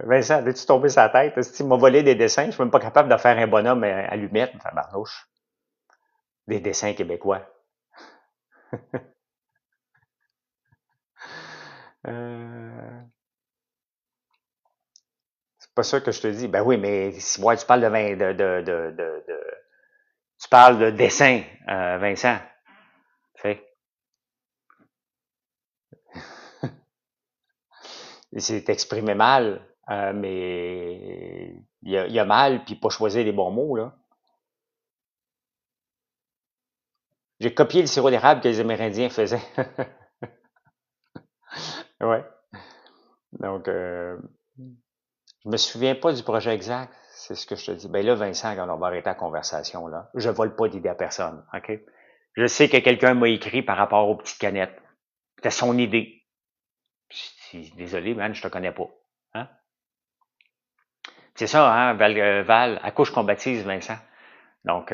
Vincent, veux-tu tomber sa tête? Si tu m'as volé des dessins, je suis même pas capable de faire un bonhomme allumette, tabarnouche. Des dessins québécois. Euh, c'est pas ça que je te dis. Ben oui, mais si ouais, tu parles tu parles de dessin, Vincent. Fait. Il s'est exprimé mal, mais il a mal, puis pas choisir les bons mots, là. J'ai copié le sirop d'érable que les Amérindiens faisaient. Ouais. Donc, je me souviens pas du projet exact, c'est ce que je te dis. Ben là, Vincent, quand on va arrêter la conversation, là, je vole pas d'idée à personne, OK? Je sais que quelqu'un m'a écrit par rapport aux petites canettes. C'était son idée. Désolé, man, je te connais pas. Hein? C'est ça, hein, Val, à quoi je combattise, Vincent? Donc,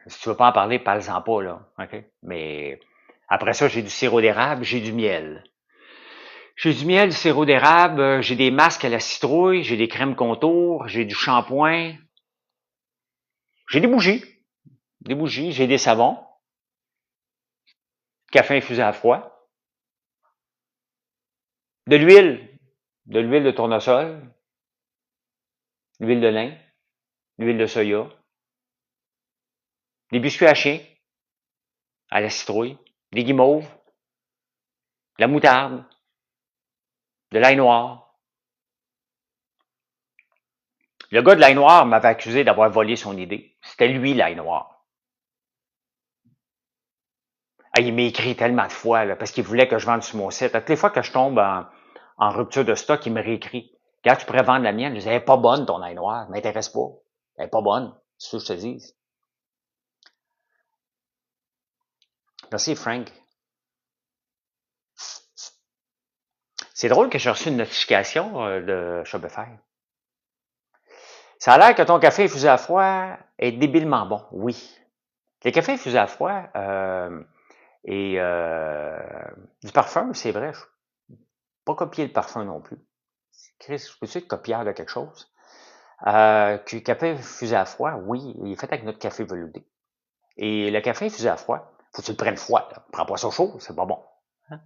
si tu veux pas en parler, parle-en pas, là. OK? Mais après ça, j'ai du sirop d'érable, j'ai du miel. J'ai du miel, du sirop d'érable, j'ai des masques à la citrouille, j'ai des crèmes contour, j'ai du shampoing, j'ai des bougies, j'ai des savons, café infusé à froid, de l'huile, de l'huile de tournesol, l'huile de lin, l'huile de soya, des biscuits à chien à la citrouille, des guimauves, de la moutarde, de l'ail noir. Le gars de l'ail noir m'avait accusé d'avoir volé son idée. C'était lui, l'ail noir. Ah, il m'a écrit tellement de fois, là, parce qu'il voulait que je vende sur mon site. Toutes les fois que je tombe en rupture de stock, il me réécrit. Quand tu pourrais vendre la mienne, je disais, elle est pas bonne, ton ail noir, m'intéresse pas. Elle est pas bonne, c'est ce que je te dis. Merci, Frank. C'est drôle que j'ai reçu une notification de Shopify. Ça a l'air que ton café infusé à froid est débilement bon. Oui. Le café infusé à froid et du parfum, c'est vrai. Je ne pas copier le parfum non plus. Chris, je peux-tu être copieur de quelque chose? Café infusé à froid, oui, il est fait avec notre café velouté. Et le café infusé à froid, faut que tu le prennes froid. Là. Prends pas ça chaud, c'est pas bon. Hein?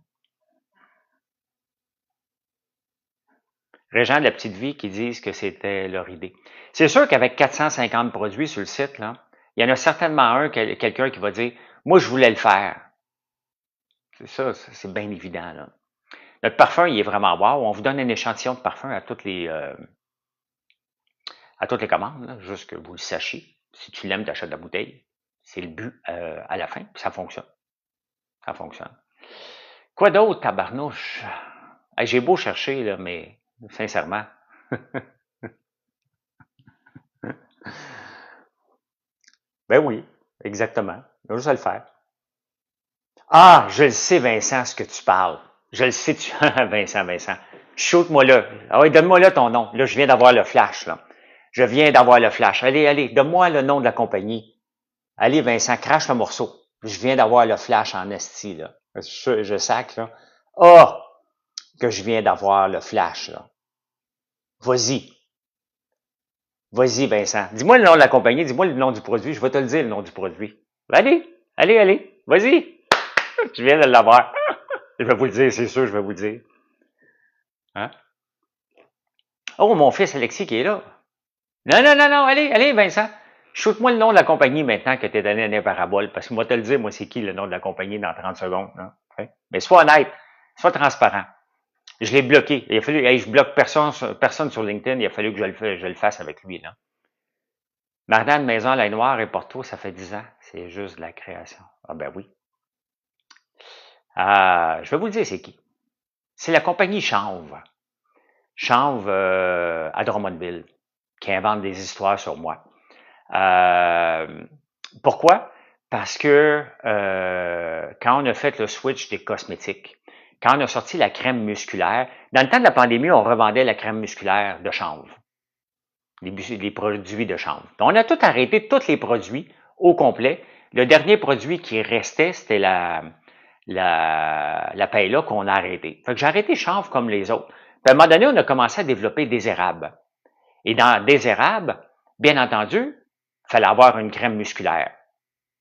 Régent de la petite vie qui disent que c'était leur idée. C'est sûr qu'avec 450 produits sur le site, là, il y en a certainement quelqu'un qui va dire « Moi, je voulais le faire. » C'est ça, c'est bien évident. Là. Notre parfum, il est vraiment wow. On vous donne un échantillon de parfum à toutes les commandes, là, juste que vous le sachiez. Si tu l'aimes, tu achètes la bouteille. C'est le but à la fin, puis ça fonctionne. Ça fonctionne. Quoi d'autre, tabarnouche? Hey, j'ai beau chercher, là, mais sincèrement. Ben oui, exactement. Il juste à le faire. Ah, je le sais, Vincent, ce que tu parles. Je le sais, Vincent. Shoot-moi là. Ah oui, donne-moi là ton nom. Là, je viens d'avoir le flash, là. Je viens d'avoir le flash. Allez, donne-moi le nom de la compagnie. Allez, Vincent, crache le morceau. Je viens d'avoir le flash en esti, là. Je sac, là. Ah! Que je viens d'avoir le flash, là. Vas-y. Vas-y, Vincent. Dis-moi le nom de la compagnie, dis-moi le nom du produit. Je vais te le dire, le nom du produit. Allez. Vas-y. Je viens de l'avoir. Je vais vous le dire, c'est sûr, je vais vous le dire. Hein? Oh, mon fils Alexis qui est là. Non. Allez, Vincent. Shoot-moi le nom de la compagnie maintenant que tu es donné à des paraboles, parce que moi te le dire, moi, c'est qui le nom de la compagnie dans 30 secondes. Là. Okay? Mais sois honnête, sois transparent. Je l'ai bloqué. Il a fallu, je bloque personne sur LinkedIn, il a fallu que je le fasse avec lui. Là. Marianne Maison à la Noire et Porto, ça fait 10 ans. C'est juste de la création. Ah ben oui. Je vais vous le dire, c'est qui. C'est la compagnie Chanve. Chanve à Drummondville, qui invente des histoires sur moi. Pourquoi? Parce que quand on a fait le switch des cosmétiques, quand on a sorti la crème musculaire, dans le temps de la pandémie, on revendait la crème musculaire de Chanve, les produits de Chanve. Donc, on a tout arrêté, tous les produits au complet. Le dernier produit qui restait, c'était la paella qu'on a arrêtée. Fait que j'ai arrêté Chanve comme les autres. Puis à un moment donné, on a commencé à développer des érables. Et dans des érables, bien entendu, il fallait avoir une crème musculaire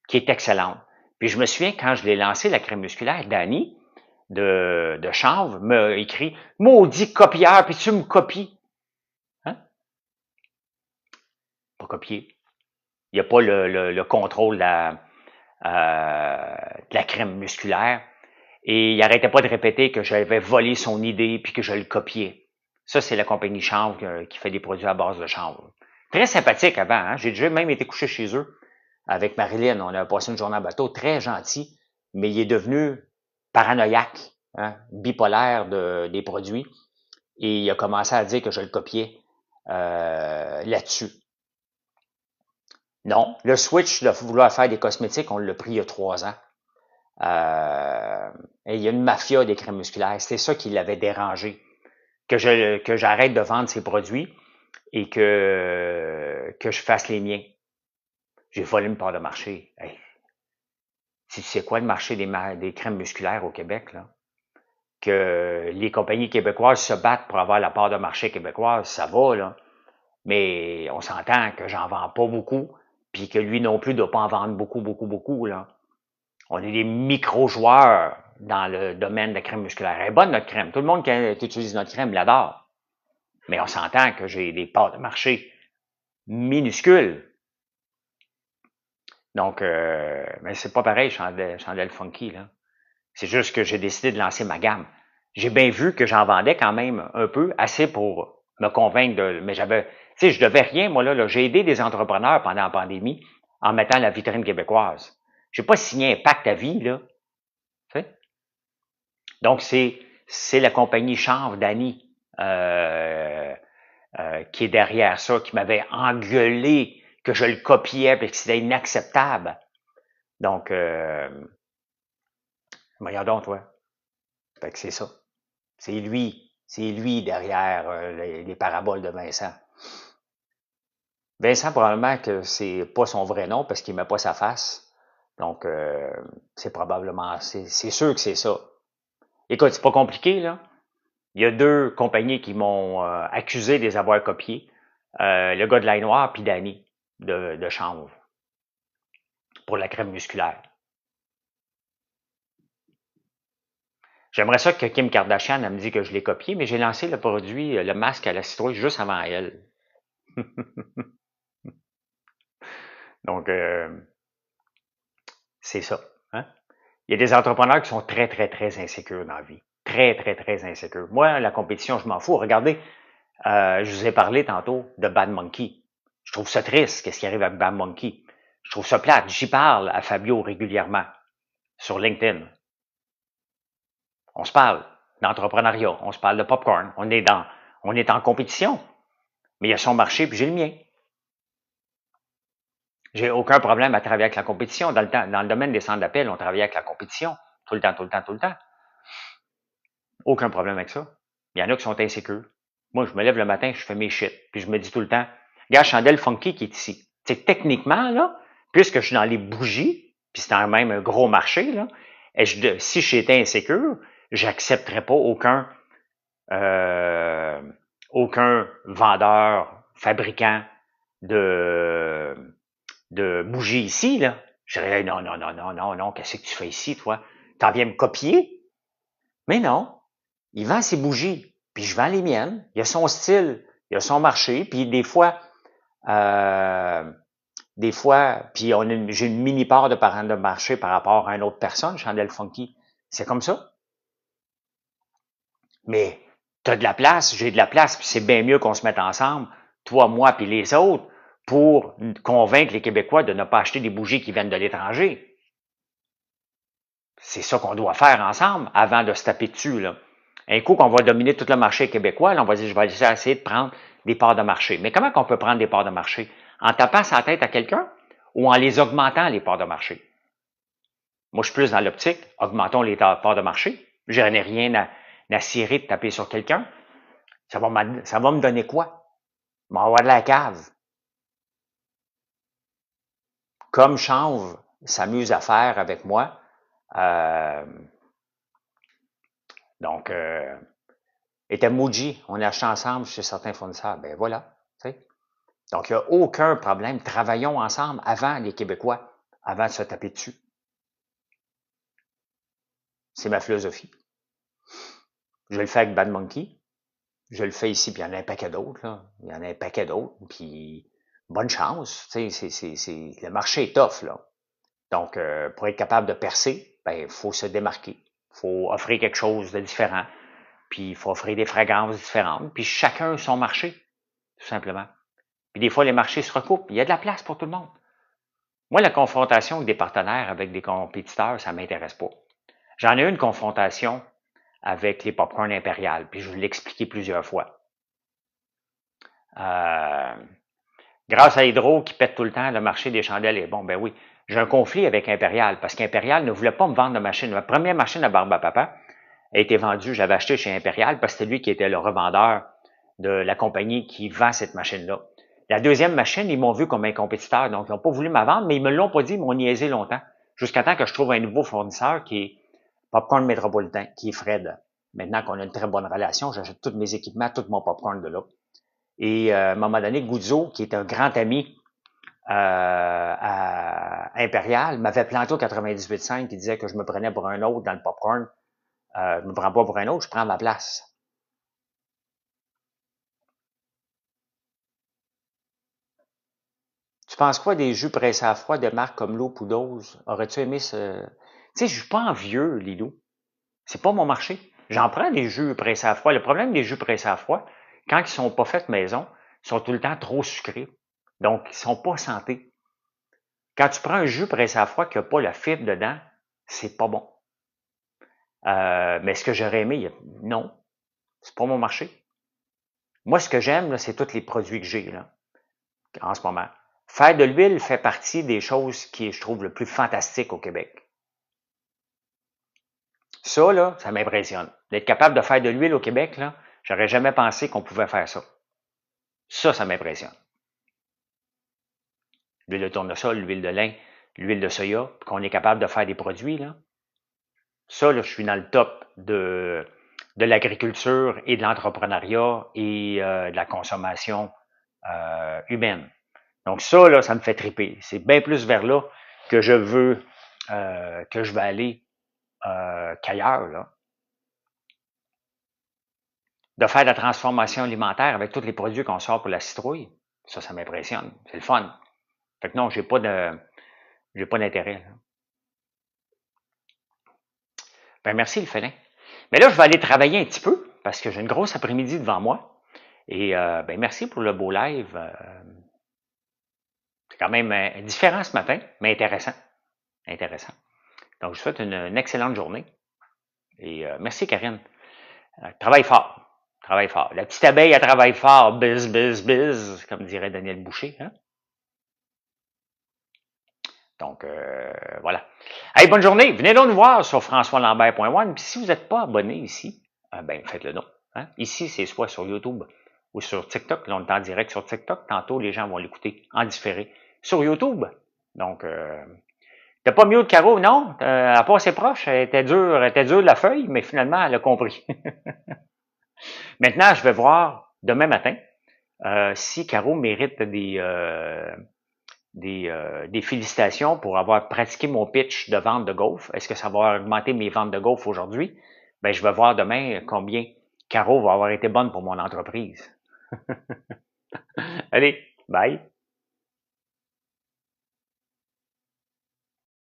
qui est excellente. Puis je me souviens, quand je l'ai lancé, la crème musculaire, Danny de Chanvre m'a écrit « Maudit copieur, puis tu me copies. » Hein? Pas copier. Il n'y a pas le contrôle de la crème musculaire. Et il n'arrêtait pas de répéter que j'avais volé son idée puis que je le copiais. Ça, c'est la compagnie Chanvre qui fait des produits à base de chanvre. Très sympathique avant. Hein? J'ai déjà même été couché chez eux avec Marilyn. On a passé une journée en bateau. Très gentil, mais il est devenu paranoïaque, hein? Bipolaire des produits. Et il a commencé à dire que je le copiais là-dessus. Non, le switch de vouloir faire des cosmétiques, on l'a pris il y a 3 ans. Et il y a une mafia des crèmes musculaires. C'était ça qui l'avait dérangé. Que j'arrête de vendre ces produits et que je fasse les miens. J'ai volé une part de marché. Hey. Tu sais quoi le marché des crèmes musculaires au Québec, là? Que les compagnies québécoises se battent pour avoir la part de marché québécoise, ça va, là. Mais on s'entend que j'en vends pas beaucoup, puis que lui non plus ne doit pas en vendre beaucoup, là. On est des micro-joueurs dans le domaine de la crème musculaire. Elle est bonne, notre crème. Tout le monde qui utilise notre crème l'adore. Mais on s'entend que j'ai des parts de marché minuscules. Donc, mais c'est pas pareil, chandelle funky, là. C'est juste que j'ai décidé de lancer ma gamme. J'ai bien vu que j'en vendais quand même un peu, assez pour me convaincre de... Mais j'avais... Tu sais, je devais rien, moi, là. J'ai aidé des entrepreneurs pendant la pandémie en mettant la vitrine québécoise. J'ai pas signé un pacte à vie, là. Tu sais? Donc, c'est la compagnie Chanvre d'Annie qui est derrière ça, qui m'avait engueulé que je le copiais et que c'était inacceptable. Donc, voyons donc, toi. Fait que c'est ça. C'est lui C'est lui derrière les paraboles de Vincent. Vincent, probablement que c'est pas son vrai nom parce qu'il met pas sa face. Donc, c'est probablement, c'est sûr que c'est ça. Écoute, c'est pas compliqué, là. Il y a 2 compagnies qui m'ont accusé de les avoir copiés. Le gars de l'ail noir puis Danny de chanvre pour la crème musculaire. J'aimerais ça que Kim Kardashian elle me dise que je l'ai copié, mais j'ai lancé le produit, le masque à la citrouille juste avant elle. Donc, c'est ça. Hein? Il y a des entrepreneurs qui sont très, très, très insécures dans la vie. Très, très, très insécures. Moi, la compétition, je m'en fous. Regardez, je vous ai parlé tantôt de Bad Monkey. Je trouve ça triste, qu'est-ce qui arrive avec Bad Monkey. Je trouve ça plate. J'y parle à Fabio régulièrement sur LinkedIn. On se parle d'entrepreneuriat, on se parle de popcorn. On est en compétition. Mais il y a son marché, puis j'ai le mien. J'ai aucun problème à travailler avec la compétition. Dans le domaine des centres d'appel, on travaille avec la compétition. Tout le temps, tout le temps, tout le temps. Aucun problème avec ça. Il y en a qui sont insécures. Moi, je me lève le matin, je fais mes shit. Puis je me dis tout le temps, regarde Chandelle Funky qui est ici. C'est techniquement, là, puisque je suis dans les bougies, puis c'est quand même un gros marché, là, et si j'étais insécure, j'accepterais pas aucun vendeur, fabricant de bougies ici, là. Je dirais, non, non, non, non, non, non, qu'est-ce que tu fais ici, toi? T'en viens me copier? Mais non. Il vend ses bougies, puis je vends les miennes. Il a son style, il a son marché, puis puis j'ai une mini part de marché par rapport à une autre personne, Chandelle Funky. C'est comme ça. Mais t'as de la place, j'ai de la place, puis c'est bien mieux qu'on se mette ensemble, toi, moi, puis les autres, pour convaincre les Québécois de ne pas acheter des bougies qui viennent de l'étranger. C'est ça qu'on doit faire ensemble avant de se taper dessus, là. Un coup qu'on va dominer tout le marché québécois, là, on va dire, je vais essayer de prendre des parts de marché. Mais comment qu'on peut prendre des parts de marché? En tapant sa tête à quelqu'un ou en les augmentant, les parts de marché? Moi, je suis plus dans l'optique, augmentons les parts de marché. Je n'ai rien à cirer de taper sur quelqu'un. Ça va me donner quoi? Je vais avoir de la cave. Comme Chanvre s'amuse à faire avec moi. Donc, était Muji, on a acheté ensemble chez certains fournisseurs. Ben voilà. T'sais. Donc, il n'y a aucun problème. Travaillons ensemble avant les Québécois, avant de se taper dessus. C'est ma philosophie. Je le fais avec Bad Monkey. Je le fais ici, puis il y en a un paquet d'autres. Là. Il y en a un paquet d'autres. Puis, bonne chance. Le marché est tough. Là. Donc, pour être capable de percer, ben, il faut se démarquer. Il faut offrir quelque chose de différent. Puis, il faut offrir des fragrances différentes. Puis, chacun son marché, tout simplement. Puis, des fois, les marchés se recoupent. Il y a de la place pour tout le monde. Moi, la confrontation avec des partenaires, avec des compétiteurs, ça m'intéresse pas. J'en ai eu une confrontation avec les popcorn impériales, puis je vous l'ai expliqué plusieurs fois. Grâce à Hydro qui pète tout le temps, le marché des chandelles est bon. Ben oui, j'ai un conflit avec Impérial parce qu'Impérial ne voulait pas me vendre de machine. Ma première machine à barbe à papa a été vendue, j'avais acheté chez Impérial parce que c'était lui qui était le revendeur de la compagnie qui vend cette machine-là. La deuxième machine, ils m'ont vu comme un compétiteur, donc ils n'ont pas voulu me vendre, mais ils me l'ont pas dit, ils m'ont niaisé longtemps, jusqu'à temps que je trouve un nouveau fournisseur qui est Popcorn Métropolitain, qui est Fred. Maintenant qu'on a une très bonne relation, j'achète tous mes équipements, tout mon popcorn de là. Et à un moment donné, Guzzo, qui est un grand ami à Impérial, m'avait planté au 98.5 qui disait que je me prenais pour un autre dans le popcorn. Je me prends pas pour un autre, je prends ma place. Tu penses quoi des jus pressés à froid de marques comme l'eau Poudose? Aurais-tu aimé ce... Tu sais, je suis pas envieux, Lilou. C'est pas mon marché. J'en prends des jus pressés à froid. Le problème des jus pressés à froid, quand ils sont pas faits maison, ils sont tout le temps trop sucrés. Donc, ils sont pas santé. Quand tu prends un jus pressé à froid qui n'a pas la fibre dedans, c'est pas bon. Mais ce que j'aurais aimé, non. C'est pas mon marché. Moi, ce que j'aime, là, c'est tous les produits que j'ai là, en ce moment. Faire de l'huile fait partie des choses qui, je trouve, le plus fantastique au Québec. Ça, là, ça m'impressionne. D'être capable de faire de l'huile au Québec, là, J'aurais jamais pensé qu'on pouvait faire ça. Ça m'impressionne. L'huile de tournesol, l'huile de lin, l'huile de soya, qu'on est capable de faire des produits, là. Ça, là, je suis dans le top de l'agriculture et de l'entrepreneuriat et de la consommation humaine. Donc ça, là, ça me fait triper. C'est bien plus vers là que je veux aller qu'ailleurs, là. De faire de la transformation alimentaire avec tous les produits qu'on sort pour la citrouille, ça m'impressionne. C'est le fun. Fait que non, j'ai pas d'intérêt. Ben merci le félin. Mais là, je vais aller travailler un petit peu parce que j'ai une grosse après-midi devant moi. Et ben merci pour le beau live. C'est quand même différent ce matin, mais intéressant. Intéressant. Donc, je vous souhaite une excellente journée. Et merci, Karine. Travaille fort. Travaille fort. La petite abeille, elle travaille fort. Biz, biz, biz, comme dirait Daniel Boucher. Hein? Donc, voilà. Hey, bonne journée. Venez donc nous voir sur françoislambert.one. Puis si vous n'êtes pas abonné ici, ben faites-le donc. Hein? Ici, c'est soit sur YouTube ou sur TikTok. Là, on est en direct sur TikTok. Tantôt, les gens vont l'écouter en différé sur YouTube. Donc, t'as pas mieux de Caro, non? Elle n'a pas assez proche. Elle était dure la feuille, mais finalement, elle a compris. Maintenant, je vais voir demain matin si Caro mérite des félicitations pour avoir pratiqué mon pitch de vente de golf. Est-ce que ça va augmenter mes ventes de golf aujourd'hui? Ben, je vais voir demain combien Caro va avoir été bonne pour mon entreprise. Allez, bye!